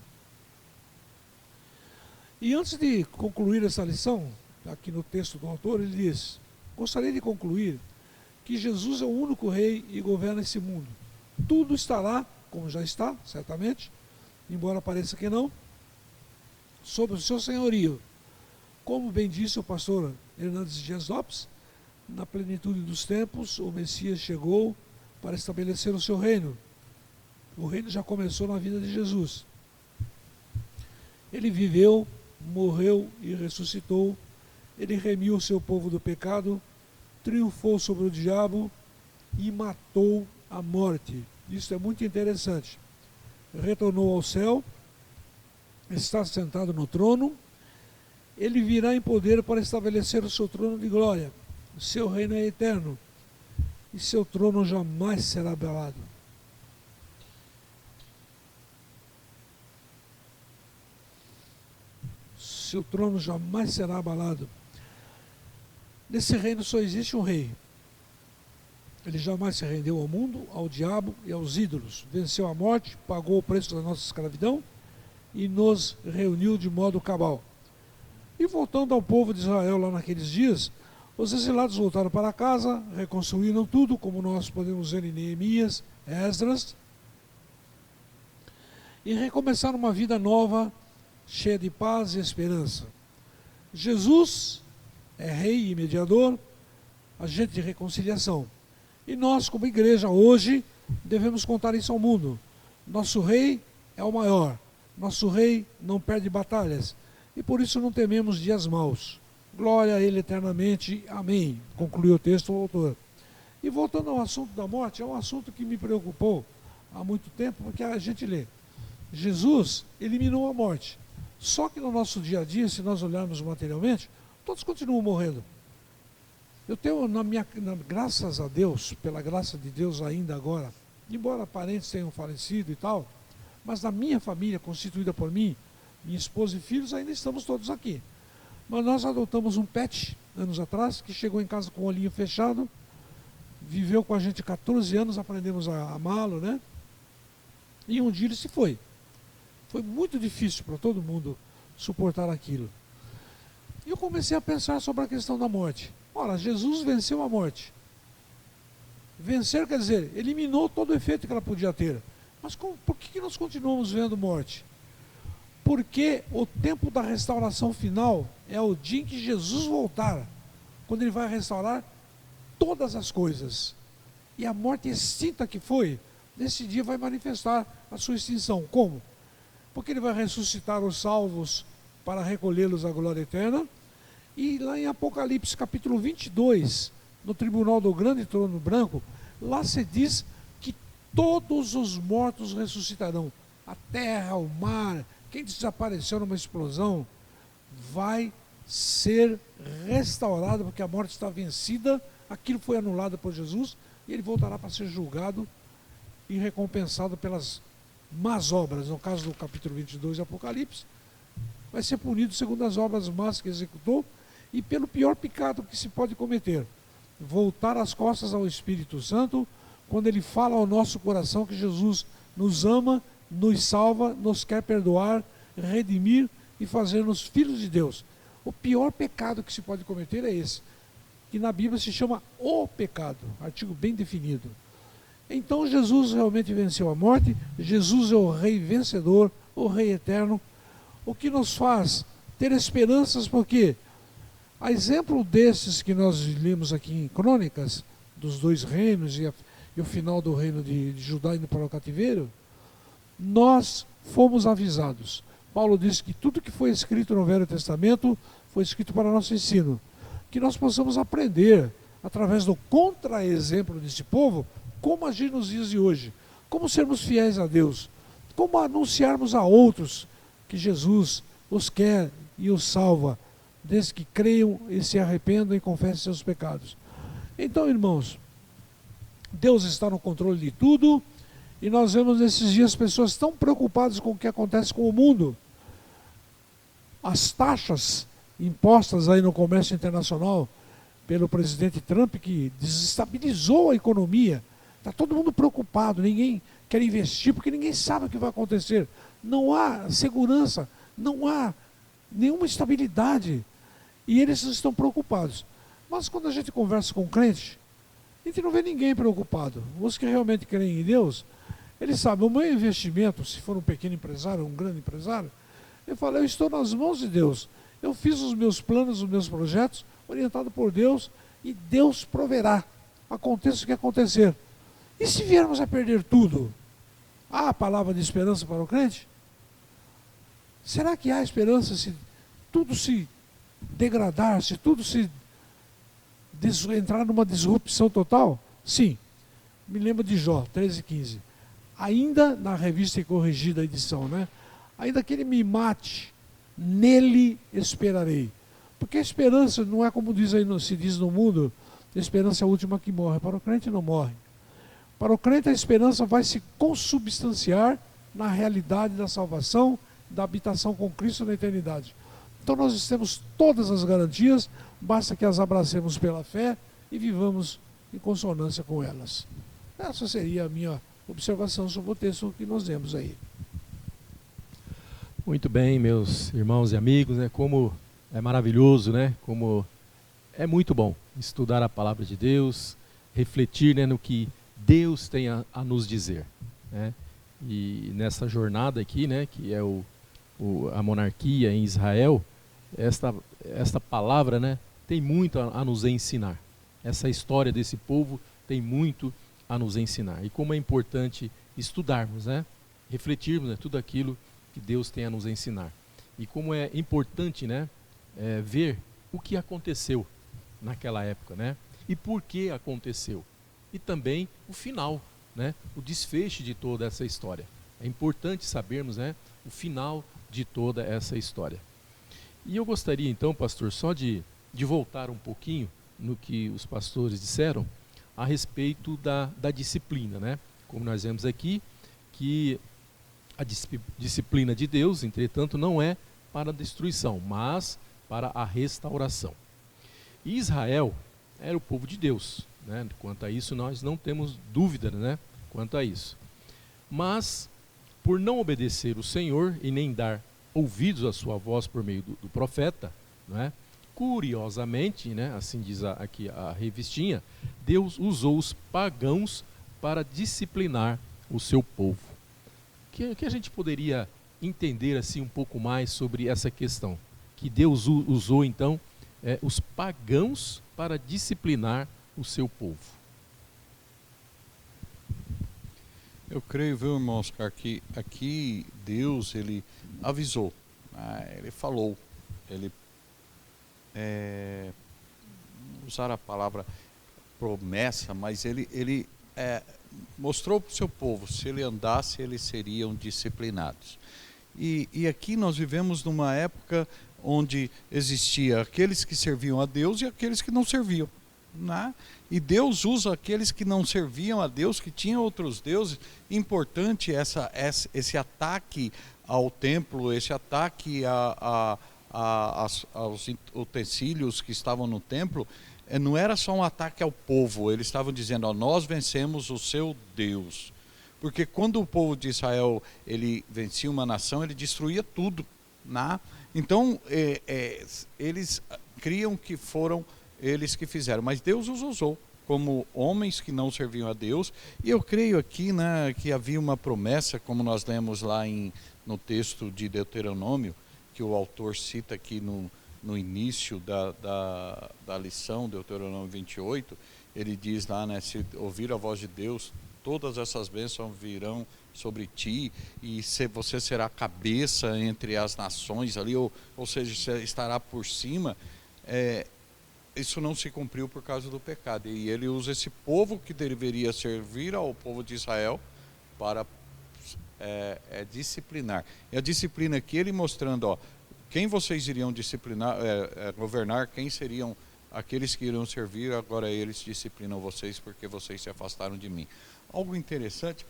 E antes de concluir essa lição, aqui no texto do autor, ele diz: gostaria de concluir que Jesus é o único rei e governa esse mundo. Tudo estará, como já está, certamente, embora pareça que não, sob o seu senhorio. Como bem disse o pastor Hernandes Dias Lopes, na plenitude dos tempos, o Messias chegou para estabelecer o seu reino. O reino já começou na vida de Jesus. Ele viveu, morreu e ressuscitou. Ele remiu o seu povo do pecado, triunfou sobre o diabo e matou a morte. Isso é muito interessante. Retornou ao céu, está sentado no trono. Ele virá em poder para estabelecer o seu trono de glória. seu reino é eterno e seu trono jamais será abalado. Seu trono jamais será abalado. Nesse reino só existe um rei. Ele jamais se rendeu ao mundo, ao diabo e aos ídolos. Venceu a morte, pagou o preço da nossa escravidão e nos reuniu de modo cabal. E voltando ao povo de Israel lá naqueles dias, os exilados voltaram para casa, reconstruíram tudo, como nós podemos ver em Neemias, Esdras, e recomeçaram uma vida nova, cheia de paz e esperança. Jesus é rei e mediador, agente de reconciliação. E nós, como igreja, hoje, devemos contar isso ao mundo. Nosso rei é o maior. Nosso rei não perde batalhas. E por isso não tememos dias maus. Glória a ele eternamente. Amém. Concluiu o texto o autor. E voltando ao assunto da morte, é um assunto que me preocupou há muito tempo, porque a gente lê. Jesus eliminou a morte. Só que no nosso dia a dia, se nós olharmos materialmente, todos continuam morrendo. Eu tenho, graças a Deus, pela graça de Deus ainda agora, embora parentes tenham falecido e tal, mas na minha família, constituída por mim, minha esposa e filhos, ainda estamos todos aqui. Mas nós adotamos um pet, anos atrás, que chegou em casa com o olhinho fechado, viveu com a gente 14 anos, aprendemos a amá-lo, né? E um dia ele se foi. Foi muito difícil para todo mundo suportar aquilo. E eu comecei a pensar sobre a questão da morte. Ora, Jesus venceu a morte. Vencer quer dizer, eliminou todo o efeito que ela podia ter. Mas por que nós continuamos vendo morte? Porque o tempo da restauração final é o dia em que Jesus voltar, quando ele vai restaurar todas as coisas. E a morte extinta que foi, nesse dia vai manifestar a sua extinção. Como? Porque ele vai ressuscitar os salvos para recolhê-los à glória eterna. E lá em Apocalipse capítulo 22, no tribunal do grande trono branco, lá se diz que todos os mortos ressuscitarão. A terra, o mar, quem desapareceu numa explosão, vai ser restaurado, porque a morte está vencida, aquilo foi anulado por Jesus, e ele voltará para ser julgado e recompensado pelas más obras. No caso do capítulo 22 de Apocalipse, vai ser punido segundo as obras más que executou, e pelo pior pecado que se pode cometer, voltar as costas ao Espírito Santo, quando ele fala ao nosso coração que Jesus nos ama, nos salva, nos quer perdoar, redimir e fazer-nos filhos de Deus. O pior pecado que se pode cometer é esse, que na Bíblia se chama o pecado, artigo bem definido. Então Jesus realmente venceu a morte, Jesus é o Rei vencedor, o Rei eterno, o que nos faz ter esperanças, porque a exemplo desses que nós lemos aqui em Crônicas, dos dois reinos e o final do reino de Judá indo para o cativeiro, nós fomos avisados. Paulo disse que tudo que foi escrito no Velho Testamento foi escrito para nosso ensino. Que nós possamos aprender, através do contra-exemplo desse povo, como agir nos dias de hoje, como sermos fiéis a Deus, como anunciarmos a outros que Jesus os quer e os salva, desde que creiam e se arrependam e confessem seus pecados. Então, irmãos, Deus está no controle de tudo, e nós vemos nesses dias pessoas tão preocupadas com o que acontece com o mundo. As taxas impostas aí no comércio internacional pelo presidente Trump, que desestabilizou a economia, está todo mundo preocupado, ninguém quer investir porque ninguém sabe o que vai acontecer. Não há segurança, não há nenhuma estabilidade, e eles estão preocupados. Mas quando a gente conversa com crente, a gente não vê ninguém preocupado. Os que realmente creem em Deus, eles sabem, o meu investimento, se for um pequeno empresário, um grande empresário, eu falo, eu estou nas mãos de Deus. Eu fiz os meus planos, os meus projetos, orientado por Deus, e Deus proverá, aconteça o que acontecer. E se viermos a perder tudo, há a palavra de esperança para o crente? Será que há esperança se tudo se degradar, se tudo se entrar numa disrupção total? Sim. Me lembro de Jó, 13:15. Ainda na revista e corrigida edição, né? Ainda que ele me mate, nele esperarei. Porque a esperança não é como diz aí, se diz no mundo, A esperança é a última que morre. Para o crente não morre. Para o crente a esperança vai se consubstanciar na realidade da salvação, da habitação com Cristo na eternidade. Então nós temos todas as garantias, basta que as abracemos pela fé e vivamos em consonância com elas. Essa seria a minha observação sobre o texto que nós lemos aí. Muito bem, meus irmãos e amigos, né? Como é maravilhoso, né? Como é muito bom estudar a palavra de Deus, refletir, né, no que Deus tem a nos dizer, né? E nessa jornada aqui, né, que é a monarquia em Israel, esta palavra, né, tem muito a nos ensinar. Essa história desse povo tem muito a nos ensinar. E como é importante estudarmos, né, refletirmos, né, tudo aquilo que Deus tem a nos ensinar. E como é importante, né, ver o que aconteceu naquela época, né, e por que aconteceu. E também o final, né, o desfecho de toda essa história. É importante sabermos, né, o final de toda essa história. E eu gostaria então, pastor, só de voltar um pouquinho no que os pastores disseram a respeito da disciplina, né? Como nós vemos aqui, que a disciplina de Deus, entretanto, não é para a destruição, mas para a restauração. E Israel era o povo de Deus, né? Quanto a isso nós não temos dúvida, né? Quanto a isso. Mas, por não obedecer o Senhor e nem dar ouvidos à sua voz por meio do profeta, né? Curiosamente, né, assim diz aqui a revistinha, Deus usou os pagãos para disciplinar o seu povo. Que a gente poderia entender assim um pouco mais sobre essa questão? Que Deus usou então os pagãos para disciplinar o seu povo. Eu creio, viu, irmão Oscar, que aqui Deus, ele avisou, né? Ele falou, ele usar a palavra promessa, mas ele mostrou para o seu povo, se ele andasse, eles seriam disciplinados. E aqui nós vivemos numa época onde existia aqueles que serviam a Deus e aqueles que não serviam, né? E Deus usa aqueles que não serviam a Deus, que tinham outros deuses. Importante esse ataque ao templo, esse ataque aos utensílios que estavam no templo, não era só um ataque ao povo. Eles estavam dizendo, ó, nós vencemos o seu Deus. Porque quando o povo de Israel ele vencia uma nação, ele destruía tudo, né? Então eles criam que foram eles que fizeram, mas Deus os usou como homens que não serviam a Deus. E eu creio aqui, né, que havia uma promessa, como nós lemos lá no texto de Deuteronômio, que o autor cita aqui no início da lição, Deuteronômio 28, ele diz lá, né, se ouvir a voz de Deus, todas essas bênçãos virão sobre ti, e você será cabeça entre as nações ali, ou seja, você estará por cima. Isso não se cumpriu por causa do pecado, e ele usa esse povo que deveria servir ao povo de Israel para disciplinar. E a disciplina aqui, ele mostrando, ó, quem vocês iriam disciplinar, governar, quem seriam aqueles que iriam servir, agora eles disciplinam vocês porque vocês se afastaram de mim. Algo interessante,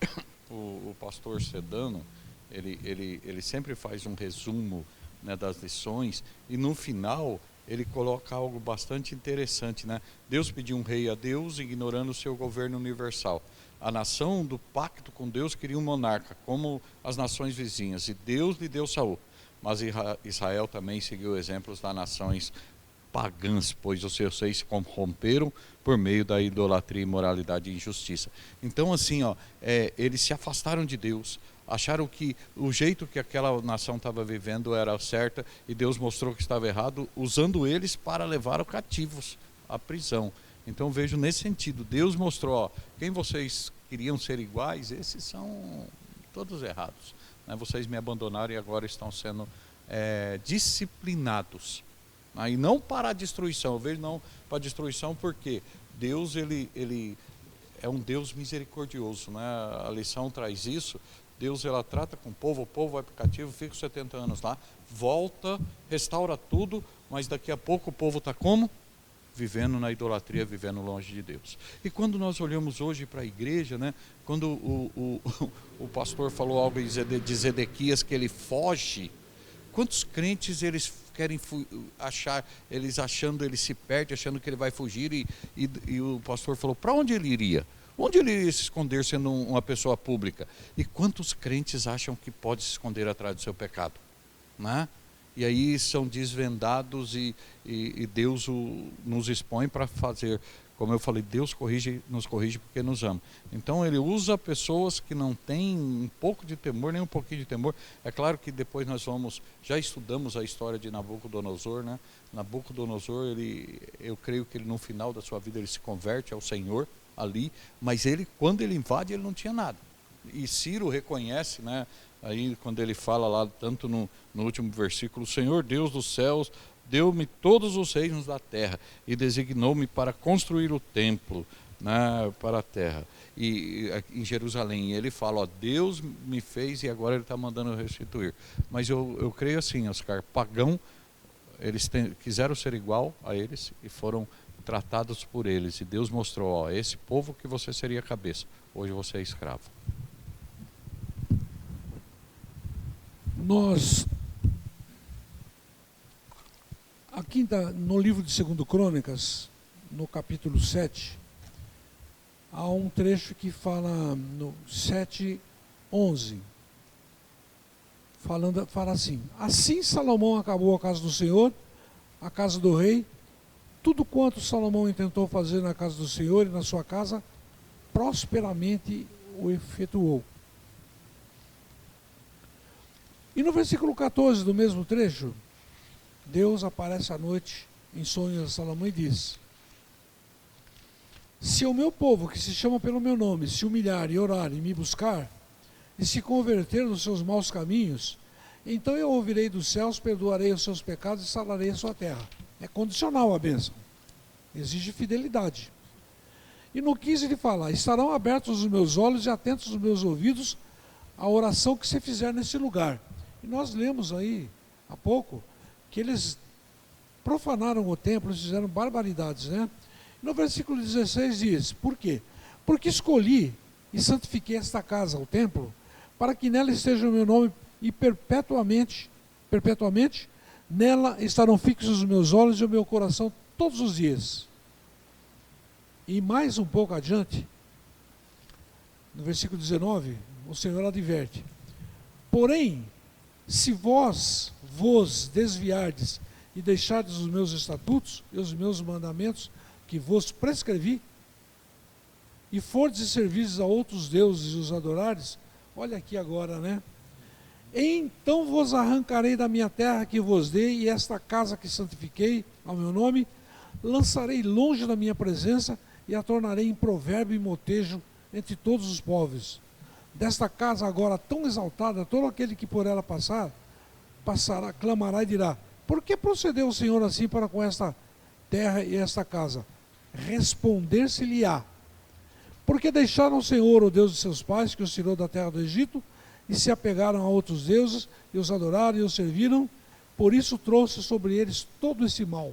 o pastor Sedano, ele sempre faz um resumo, né, das lições, e no final ele coloca algo bastante interessante, né? Deus pediu um rei a Deus, ignorando o seu governo universal. A nação do pacto com Deus queria um monarca, como as nações vizinhas, e Deus lhe deu Saul. Mas Israel também seguiu exemplos das nações pagãs, pois os seus reis se corromperam por meio da idolatria, imoralidade e injustiça. Então, assim, ó, eles se afastaram de Deus, acharam que o jeito que aquela nação estava vivendo era certo, e Deus mostrou que estava errado, usando eles para levar os cativos à prisão. Então vejo nesse sentido, Deus mostrou, ó, quem vocês queriam ser iguais, esses são todos errados, né? Vocês me abandonaram e agora estão sendo disciplinados, né? E não para a destruição. Eu vejo não para a destruição, porque Deus ele é um Deus misericordioso, né? A lição traz isso. Deus, ela trata com o povo vai para o cativo, fica 70 anos lá, volta, restaura tudo, mas daqui a pouco o povo está como? vivendo na idolatria, vivendo longe de Deus. E quando nós olhamos hoje para a igreja, né, quando o pastor falou algo de Zedequias, que ele foge, quantos crentes eles querem achar, ele se perde, achando que ele vai fugir, e o pastor falou, para onde ele iria? Onde ele iria se esconder sendo uma pessoa pública? E quantos crentes acham que pode se esconder atrás do seu pecado? Né? E aí são desvendados e Deus nos expõe para fazer, como eu falei, Deus nos corrige porque nos ama. Então ele usa pessoas que não têm um pouco de temor, nem um pouquinho de temor. É claro que depois nós já estudamos a história de Nabucodonosor, né? Nabucodonosor, eu creio que ele no final da sua vida ele se converte ao Senhor ali, mas quando ele invade, ele não tinha nada. E Ciro reconhece, né? Aí quando ele fala lá, tanto no último versículo, o Senhor Deus dos céus deu-me todos os reinos da terra e designou-me para construir o templo, né, para a terra, e em Jerusalém. E ele fala, ó, Deus me fez e agora ele está mandando restituir. Mas eu creio assim, Oscar, pagão, eles quiseram ser igual a eles e foram tratados por eles. E Deus mostrou, ó, esse povo que você seria cabeça, hoje você é escravo. Nós, aqui no livro de 2 Crônicas, no capítulo 7, há um trecho que fala no 7:11, fala assim: assim Salomão acabou a casa do Senhor, a casa do rei, tudo quanto Salomão intentou fazer na casa do Senhor e na sua casa, prosperamente o efetuou. E no versículo 14 do mesmo trecho, Deus aparece à noite em sonhos a Salomão e diz: se o meu povo, que se chama pelo meu nome, se humilhar e orar e me buscar, e se converter dos seus maus caminhos, então eu ouvirei dos céus, perdoarei os seus pecados e sararei a sua terra. É condicional a bênção, exige fidelidade. E no 15 ele fala: estarão abertos os meus olhos e atentos os meus ouvidos à oração que você fizer nesse lugar. E nós lemos aí há pouco que eles profanaram o templo, eles fizeram barbaridades, né? No versículo 16 diz: por quê? Porque escolhi e santifiquei esta casa, o templo, para que nela esteja o meu nome e perpetuamente nela estarão fixos os meus olhos e o meu coração todos os dias. E mais um pouco adiante, no versículo 19, o Senhor adverte: porém, se vós vos desviardes e deixardes os meus estatutos e os meus mandamentos que vos prescrevi, e fordes e servirdes a outros deuses e os adorares, olha aqui agora, né? Então vos arrancarei da minha terra que vos dei, e esta casa que santifiquei ao meu nome, lançarei longe da minha presença, e a tornarei em provérbio e motejo entre todos os povos. Desta casa agora tão exaltada, todo aquele que por ela passará, clamará e dirá: por que procedeu o Senhor assim para com esta terra e esta casa? Responder-se-lhe-á: porque deixaram o Senhor, o Deus de seus pais, que os tirou da terra do Egito, e se apegaram a outros deuses, e os adoraram e os serviram, por isso trouxe sobre eles todo esse mal.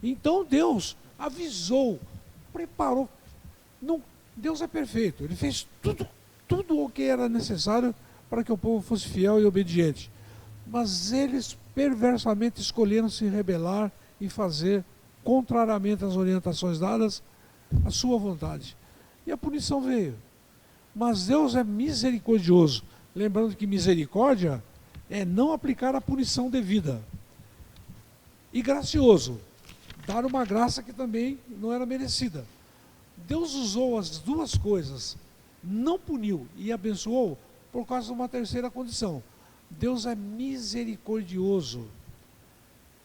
Então Deus avisou, preparou. Não, Deus é perfeito, Ele fez tudo o que era necessário para que o povo fosse fiel e obediente. Mas eles perversamente escolheram se rebelar e fazer contrariamente às orientações dadas, à sua vontade. E a punição veio. Mas Deus é misericordioso. Lembrando que misericórdia é não aplicar a punição devida. E gracioso, dar uma graça que também não era merecida. Deus usou as duas coisas, não puniu e abençoou por causa de uma terceira condição. Deus é misericordioso.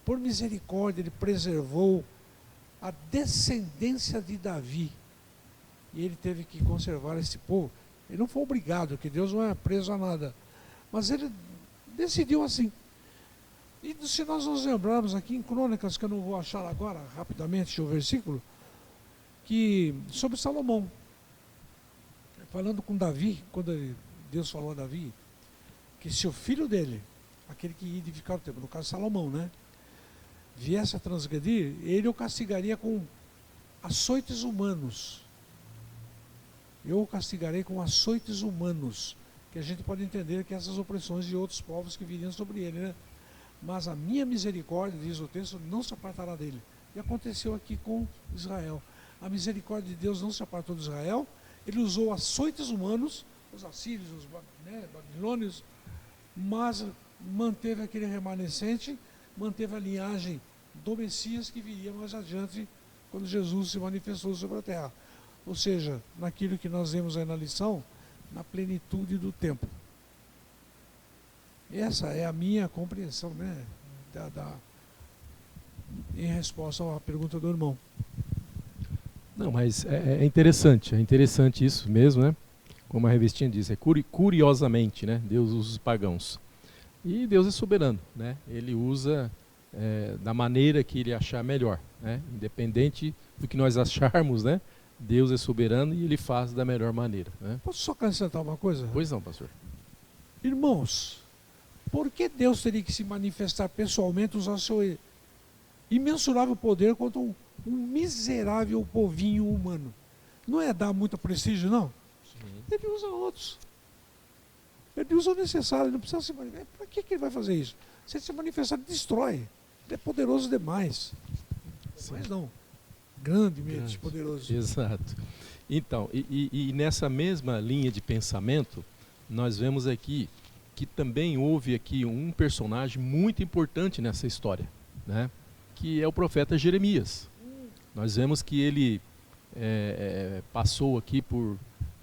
Por misericórdia, Ele preservou a descendência de Davi. E Ele teve que conservar esse povo. Ele não foi obrigado, porque Deus não é preso a nada. Mas Ele decidiu assim. E se nós nos lembrarmos aqui em Crônicas, que eu não vou achar agora, rapidamente, o versículo, que sobre Salomão, falando com Davi, quando Deus falou a Davi, que se o filho dele, aquele que ia edificar o templo, no caso Salomão, né? viesse a transgredir, ele o castigaria com açoites humanos. Eu o castigarei com açoites humanos, que a gente pode entender que essas opressões de outros povos que viriam sobre ele, né? Mas a minha misericórdia, diz o texto, não se apartará dele. E aconteceu aqui com Israel. A misericórdia de Deus não se apartou de Israel, ele usou açoites humanos, os assírios, os babilônios, mas manteve aquele remanescente, manteve a linhagem do Messias que viria mais adiante, quando Jesus se manifestou sobre a terra. Ou seja, naquilo que nós vemos aí na lição, na plenitude do tempo. Essa é a minha compreensão, né? Em resposta à pergunta do irmão. Não, mas é interessante isso mesmo, né? Como a revistinha diz, curiosamente, né? Deus usa os pagãos. E Deus é soberano, né? Ele usa da maneira que ele achar melhor, né? Independente do que nós acharmos, né? Deus é soberano e ele faz da melhor maneira, né? Posso só acrescentar uma coisa? Pois não, pastor. Irmãos, por que Deus teria que se manifestar pessoalmente, usar seu imensurável poder contra um miserável povinho humano? Não é dar muito prestígio, não? Sim. Ele usa outros. Ele usa o necessário, ele não precisa se manifestar. Para que ele vai fazer isso? Se ele se manifestar, ele destrói. Ele é poderoso demais. Sim. Mas não. Grandemente Grande. poderoso. Exato. Então, e nessa mesma linha de pensamento, nós vemos aqui que também houve aqui um personagem muito importante nessa história, né? Que é o profeta Jeremias. Nós vemos que ele passou aqui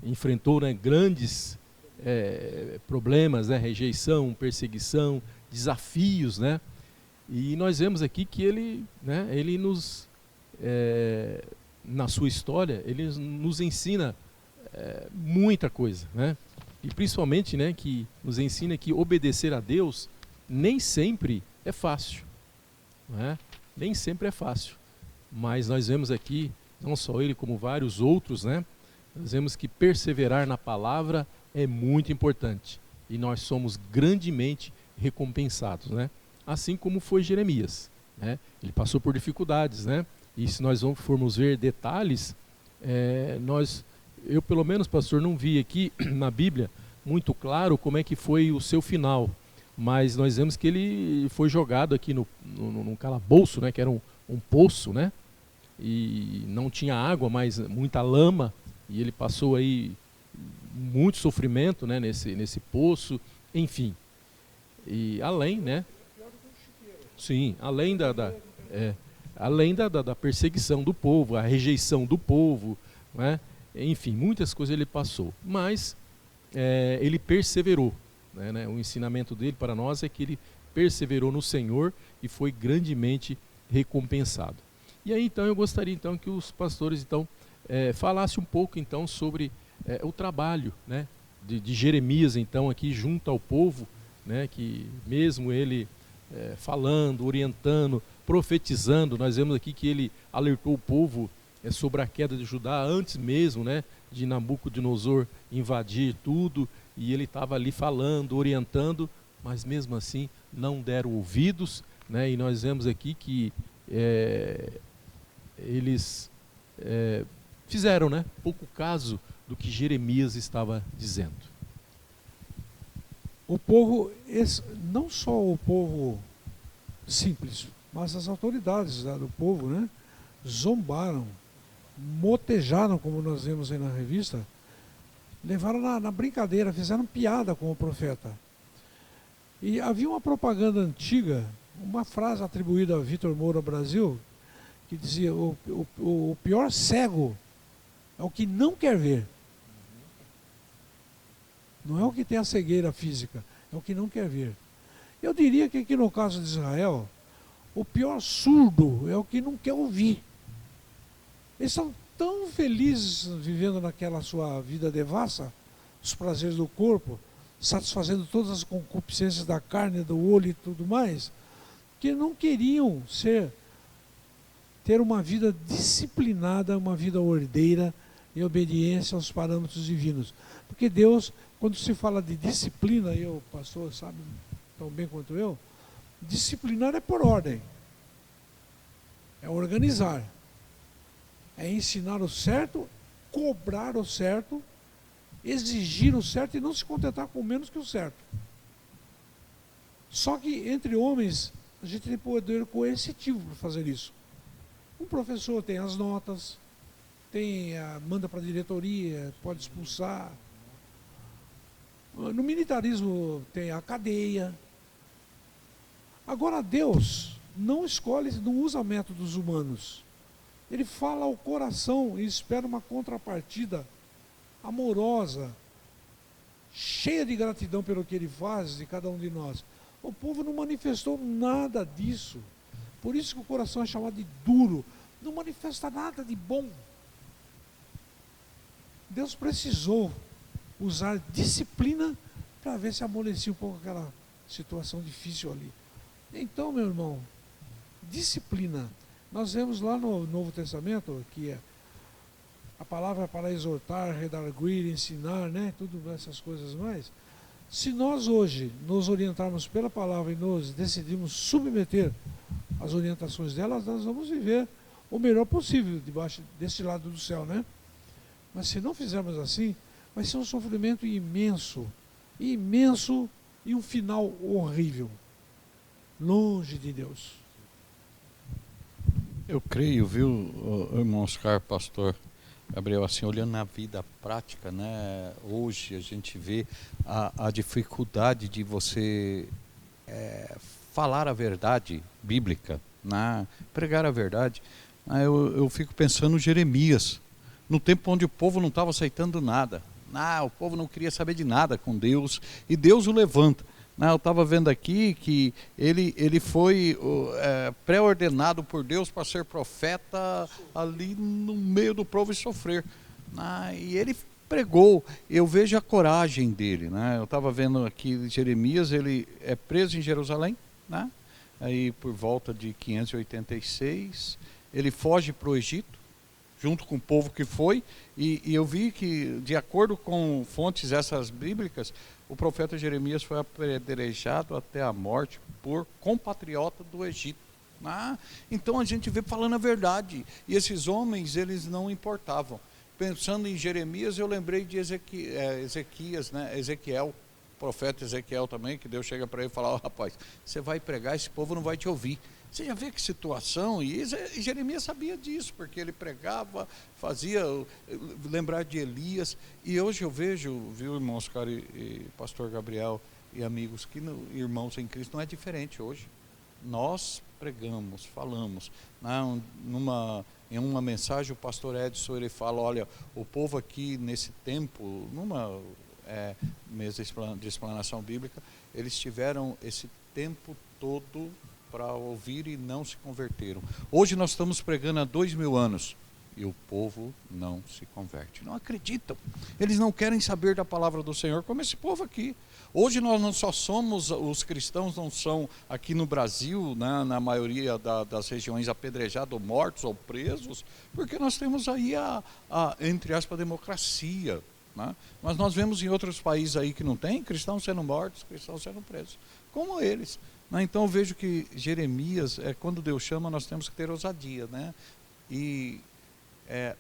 enfrentou, né, grandes problemas, né, rejeição, perseguição, desafios, né? E nós vemos aqui que ele nos na sua história, ele nos ensina muita coisa, né? E principalmente, né, que nos ensina que obedecer a Deus nem sempre é fácil, né? Nem sempre é fácil, mas nós vemos aqui, não só ele como vários outros, né? Nós vemos que perseverar na palavra é muito importante e nós somos grandemente recompensados, né? Assim como foi Jeremias, né? Ele passou por dificuldades, né? E se nós formos ver detalhes, eu pelo menos, pastor, não vi aqui na Bíblia muito claro como é que foi o seu final, mas nós vemos que ele foi jogado aqui num calabouço, né? Que era um poço, né? E não tinha água, mas muita lama, e ele passou aí muito sofrimento, né? Nesse poço, enfim. E além, né? Sim, além além da perseguição do povo, a rejeição do povo, né? Enfim, muitas coisas ele passou, mas ele perseverou, né? O ensinamento dele para nós é que ele perseverou no Senhor e foi grandemente recompensado. E aí então eu gostaria então que os pastores então falassem um pouco então sobre o trabalho, né, de Jeremias então aqui junto ao povo, né, que mesmo ele falando, orientando, profetizando, nós vemos aqui que ele alertou o povo sobre a queda de Judá antes mesmo, né, de Nabucodonosor invadir tudo, e ele estava ali falando, orientando, mas mesmo assim não deram ouvidos, né, e nós vemos aqui que eles fizeram, né, pouco caso do que Jeremias estava dizendo. O povo, não só o povo simples, mas as autoridades do povo, né, zombaram, motejaram, como nós vemos aí na revista, levaram na brincadeira, fizeram piada com o profeta. E havia uma propaganda antiga, uma frase atribuída a Vitor Moura Brasil, que dizia: o pior cego é o que não quer ver. Não é o que tem a cegueira física, é o que não quer ver. Eu diria que aqui no caso de Israel, o pior surdo é o que não quer ouvir. Eles são tão felizes vivendo naquela sua vida devassa, os prazeres do corpo, satisfazendo todas as concupiscências da carne, do olho e tudo mais, que não queriam ter uma vida disciplinada, uma vida ordeira, em obediência aos parâmetros divinos. Porque Deus, quando se fala de disciplina, e o pastor sabe tão bem quanto eu, disciplinar é por ordem. é organizar, é ensinar o certo, cobrar o certo, exigir o certo e não se contentar com menos que o certo. Só que entre homens, a gente tem poder coercitivo para fazer isso. Um professor tem as notas, manda para a diretoria, pode expulsar. No militarismo tem a cadeia. Agora Deus não escolhe, não usa métodos humanos. Ele fala ao coração e espera uma contrapartida amorosa, cheia de gratidão pelo que ele faz de cada um de nós. O povo não manifestou nada disso. Por isso que o coração é chamado de duro. Não manifesta nada de bom. Deus precisou usar disciplina para ver se amolecia um pouco aquela situação difícil ali. Então, meu irmão, disciplina. Nós vemos lá no Novo Testamento que a palavra é para exortar, redarguir, ensinar, né? Tudo essas coisas mais. Se nós hoje nos orientarmos pela palavra e nos decidirmos submeter às orientações delas, nós vamos viver o melhor possível debaixo desse lado do céu, né? Mas se não fizermos assim, vai ser um sofrimento imenso, imenso e um final horrível, longe de Deus. Eu creio, viu, irmão Oscar, pastor Gabriel, assim, olhando na vida prática, né, hoje a gente vê a dificuldade de você falar a verdade bíblica, né, pregar a verdade. Eu fico pensando em Jeremias, no tempo onde o povo não estava aceitando nada, o povo não queria saber de nada com Deus, e Deus o levanta. Eu estava vendo aqui que ele foi pré-ordenado por Deus para ser profeta ali no meio do povo e sofrer. E ele pregou. Eu vejo a coragem dele. Eu estava vendo aqui Jeremias, ele é preso em Jerusalém, aí por volta de 586. Ele foge para o Egito, junto com o povo que foi, e eu vi que, de acordo com fontes essas bíblicas, o profeta Jeremias foi apedrejado até a morte por compatriota do Egito. Então a gente vê falando a verdade, e esses homens, eles não importavam. Pensando em Jeremias, eu lembrei de Ezequias, Ezequiel, o profeta Ezequiel também, que Deus chega para ele e fala: rapaz, você vai pregar, esse povo não vai te ouvir. Você já vê que situação, e Jeremias sabia disso, porque ele pregava, fazia lembrar de Elias, e hoje eu vejo, viu, irmão Oscar e pastor Gabriel e amigos, que irmãos em Cristo não é diferente hoje. Nós pregamos, falamos, em uma mensagem o pastor Edson, ele fala: olha, o povo aqui nesse tempo, numa mesa de explanação bíblica, eles tiveram esse tempo todo para ouvir e não se converteram. Hoje nós estamos pregando há 2000 anos e o povo não se converte, não acreditam, eles não querem saber da palavra do Senhor, como esse povo aqui. Hoje nós não só somos, os cristãos não são aqui no Brasil, na maioria das regiões, apedrejados, mortos ou presos, porque nós temos aí entre aspas, democracia, mas nós vemos em outros países aí que não tem, cristãos sendo mortos, cristãos sendo presos, como eles. Então eu vejo que Jeremias, quando Deus chama, nós temos que ter ousadia, e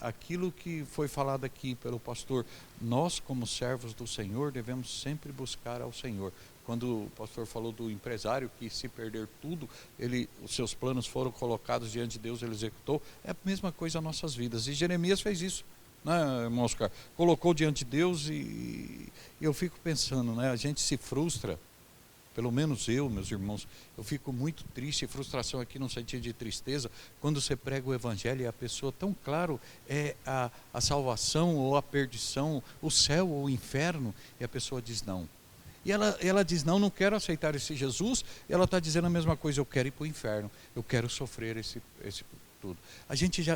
aquilo que foi falado aqui pelo pastor, nós como servos do Senhor devemos sempre buscar ao Senhor. Quando o pastor falou do empresário que, se perder tudo, os seus planos foram colocados diante de Deus, ele executou, é a mesma coisa nas nossas vidas, e Jeremias fez isso, irmão Oscar? Colocou diante de Deus, e eu fico pensando, a gente se frustra. Pelo menos eu, meus irmãos, eu fico muito triste, frustração aqui no sentido de tristeza, quando você prega o evangelho e a pessoa, tão claro, a salvação ou a perdição, o céu ou o inferno, e a pessoa diz não. E ela diz não quero aceitar esse Jesus, e ela está dizendo a mesma coisa: eu quero ir para o inferno, eu quero sofrer esse tudo.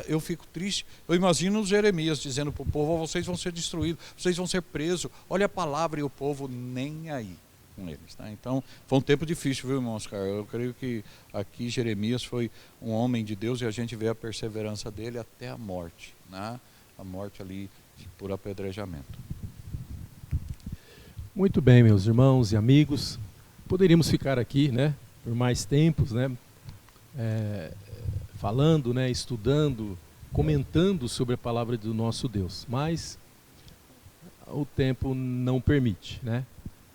Eu fico triste, eu imagino os Jeremias dizendo para o povo: vocês vão ser destruídos, vocês vão ser presos, olha a palavra, e o povo nem aí com eles. Então foi um tempo difícil, viu, irmão Oscar? Eu creio que aqui Jeremias foi um homem de Deus, e a gente vê a perseverança dele até a morte, a morte ali por apedrejamento. Muito bem, meus irmãos e amigos, poderíamos ficar aqui por mais tempos, falando, né, estudando, comentando sobre a palavra do nosso Deus, mas o tempo não permite, né?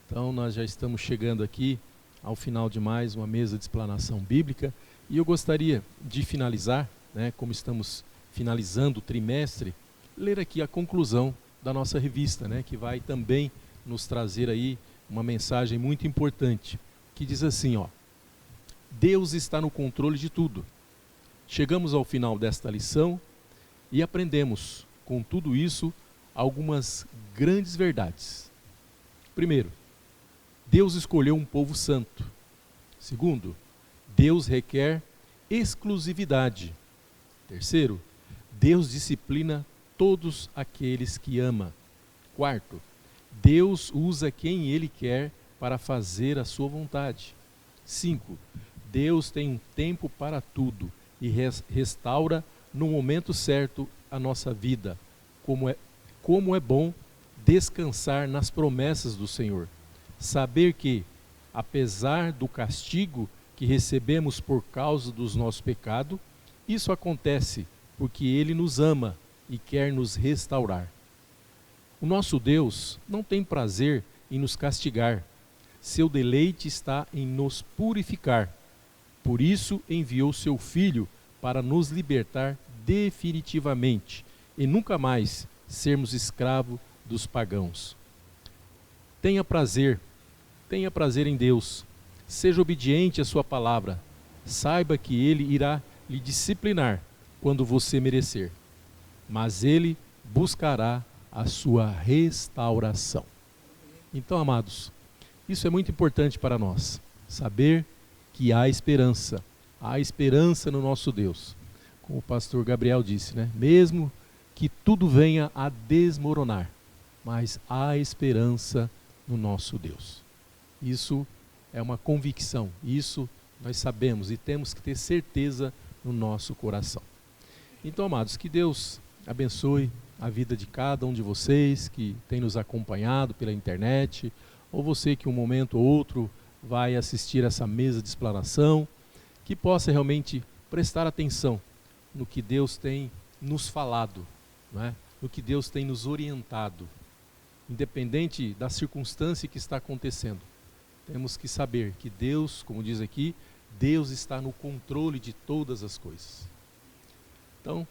Então nós já estamos chegando aqui ao final de mais uma mesa de explanação bíblica e eu gostaria de finalizar, né, como estamos finalizando o trimestre, ler aqui a conclusão da nossa revista, né, que vai também nos trazer aí uma mensagem muito importante, que diz assim, ó: Deus está no controle de tudo. Chegamos ao final desta lição e aprendemos, com tudo isso, algumas grandes verdades. Primeiro, Deus escolheu um povo santo. Segundo, Deus requer exclusividade. Terceiro, Deus disciplina todos aqueles que ama. Quarto, Deus usa quem Ele quer para fazer a sua vontade. 5. Deus tem um tempo para tudo e restaura no momento certo a nossa vida. Como é bom descansar nas promessas do Senhor. Saber que, apesar do castigo que recebemos por causa dos nossos pecados, isso acontece porque Ele nos ama e quer nos restaurar. O nosso Deus não tem prazer em nos castigar. Seu deleite está em nos purificar. Por isso enviou seu Filho para nos libertar definitivamente e nunca mais sermos escravos dos pagãos. Tenha prazer em Deus. Seja obediente à sua palavra. Saiba que Ele irá lhe disciplinar quando você merecer. Mas Ele buscará a sua restauração. Então, amados, isso é muito importante para nós. Saber que há esperança no nosso Deus. Como o pastor Gabriel disse, né? Mesmo que tudo venha a desmoronar, mas há esperança no nosso Deus. Isso é uma convicção, isso nós sabemos e temos que ter certeza no nosso coração. Então, amados, que Deus abençoe a vida de cada um de vocês que tem nos acompanhado pela internet, ou você que um momento ou outro vai assistir essa mesa de explanação, que possa realmente prestar atenção no que Deus tem nos falado, não é? No que Deus tem nos orientado, independente da circunstância que está acontecendo. Temos que saber que Deus, como diz aqui, Deus está no controle de todas as coisas. Então,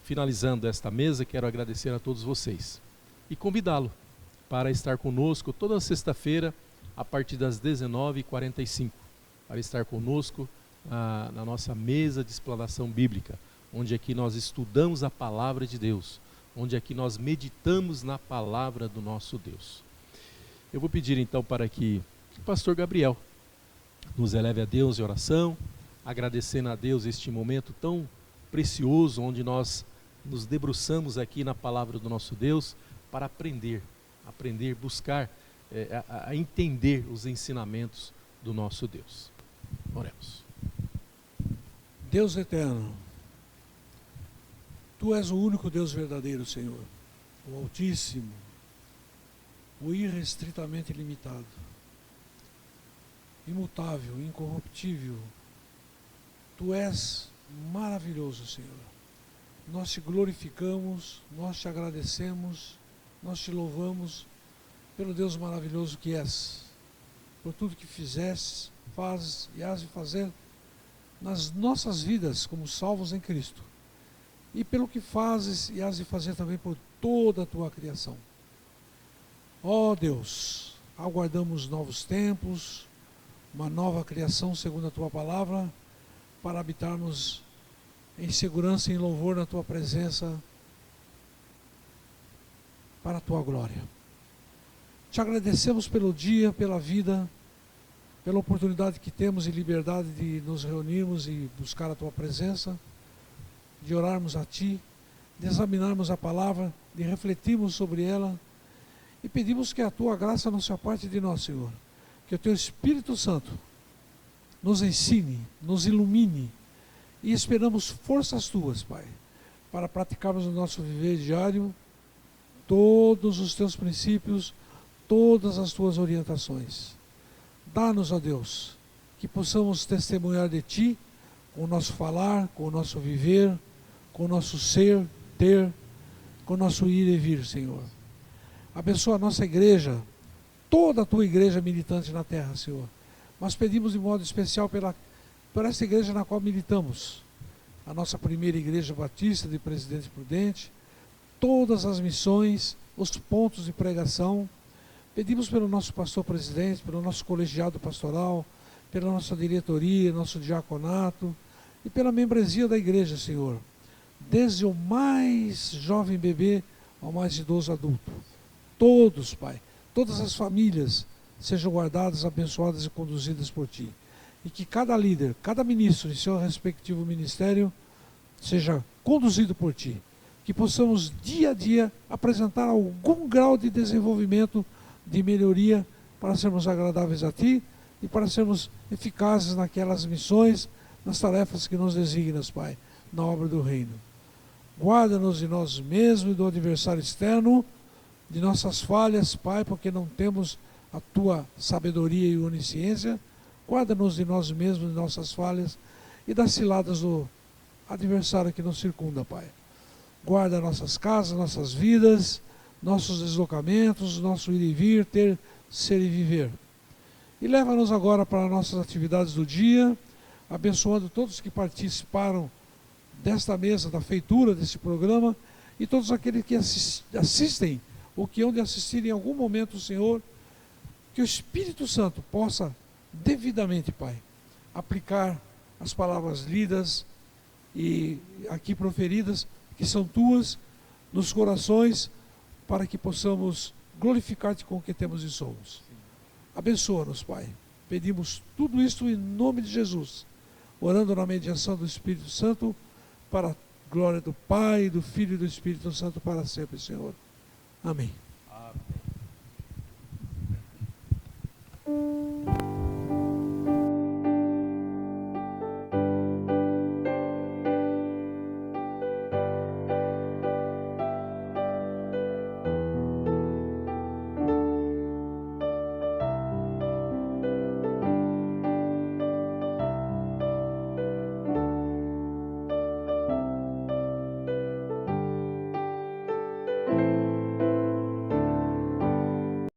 finalizando esta mesa, quero agradecer a todos vocês e convidá-lo para estar conosco toda sexta-feira a partir das 19h45, para estar conosco na nossa mesa de explanação bíblica, onde aqui nós estudamos a palavra de Deus, onde aqui nós meditamos na palavra do nosso Deus. Eu vou pedir então para que o pastor Gabriel nos eleve a Deus em oração, agradecendo a Deus este momento tão precioso, onde nós nos debruçamos aqui na palavra do nosso Deus para aprender, buscar, a entender os ensinamentos do nosso Deus. Oremos. Deus eterno, Tu és o único Deus verdadeiro, Senhor, o Altíssimo, o irrestritamente limitado, imutável, incorruptível. Tu és maravilhoso, Senhor. Nós te glorificamos, nós te agradecemos, nós te louvamos pelo Deus maravilhoso que és, por tudo que fizeste, fazes e has de fazer nas nossas vidas como salvos em Cristo, e pelo que fazes e has de fazer também por toda a tua criação. Ó Deus, aguardamos novos tempos, uma nova criação segundo a tua palavra, para habitarmos em segurança e em louvor na tua presença, para a tua glória. Te agradecemos pelo dia, pela vida, pela oportunidade que temos e liberdade de nos reunirmos e buscar a tua presença, de orarmos a ti, de examinarmos a palavra, de refletirmos sobre ela, e pedimos que a tua graça não se aparte de nós, Senhor, que o teu Espírito Santo nos ensine, nos ilumine, e esperamos forças tuas, Pai, para praticarmos no nosso viver diário todos os teus princípios, todas as tuas orientações. Dá-nos, ó Deus, que possamos testemunhar de ti com o nosso falar, com o nosso viver, com o nosso ser, ter, com o nosso ir e vir, Senhor. Abençoa a nossa igreja, toda a tua igreja militante na terra, Senhor. Nós pedimos de modo especial por essa igreja na qual militamos, a nossa primeira igreja batista de Presidente Prudente, todas as missões, os pontos de pregação. Pedimos pelo nosso pastor presidente, pelo nosso colegiado pastoral, pela nossa diretoria, nosso diaconato e pela membresia da igreja, Senhor. Desde o mais jovem bebê ao mais idoso adulto. Todos, Pai, todas as famílias sejam guardadas, abençoadas e conduzidas por Ti. E que cada líder, cada ministro em seu respectivo ministério seja conduzido por Ti. Que possamos dia a dia apresentar algum grau de desenvolvimento, de melhoria, para sermos agradáveis a Ti e para sermos eficazes naquelas missões, nas tarefas que nos designas, Pai, na obra do Reino. Guarda-nos de nós mesmos e do adversário externo, de nossas falhas, Pai, porque não temos a Tua sabedoria e onisciência. Guarda-nos de nós mesmos, de nossas falhas e das ciladas do adversário que nos circunda, Pai. Guarda nossas casas, nossas vidas, nossos deslocamentos, nosso ir e vir, ter, ser e viver. E leva-nos agora para nossas atividades do dia, abençoando todos que participaram desta mesa, da feitura desse programa, e todos aqueles que assistem, ou que hão de assistir em algum momento, Senhor, que o Espírito Santo possa devidamente, Pai, aplicar as palavras lidas e aqui proferidas, que são Tuas, nos corações, para que possamos glorificar-Te com o que temos e somos. Abençoa-nos, Pai. Pedimos tudo isto em nome de Jesus, orando na mediação do Espírito Santo, para a glória do Pai, do Filho e do Espírito Santo para sempre, Senhor. Amém.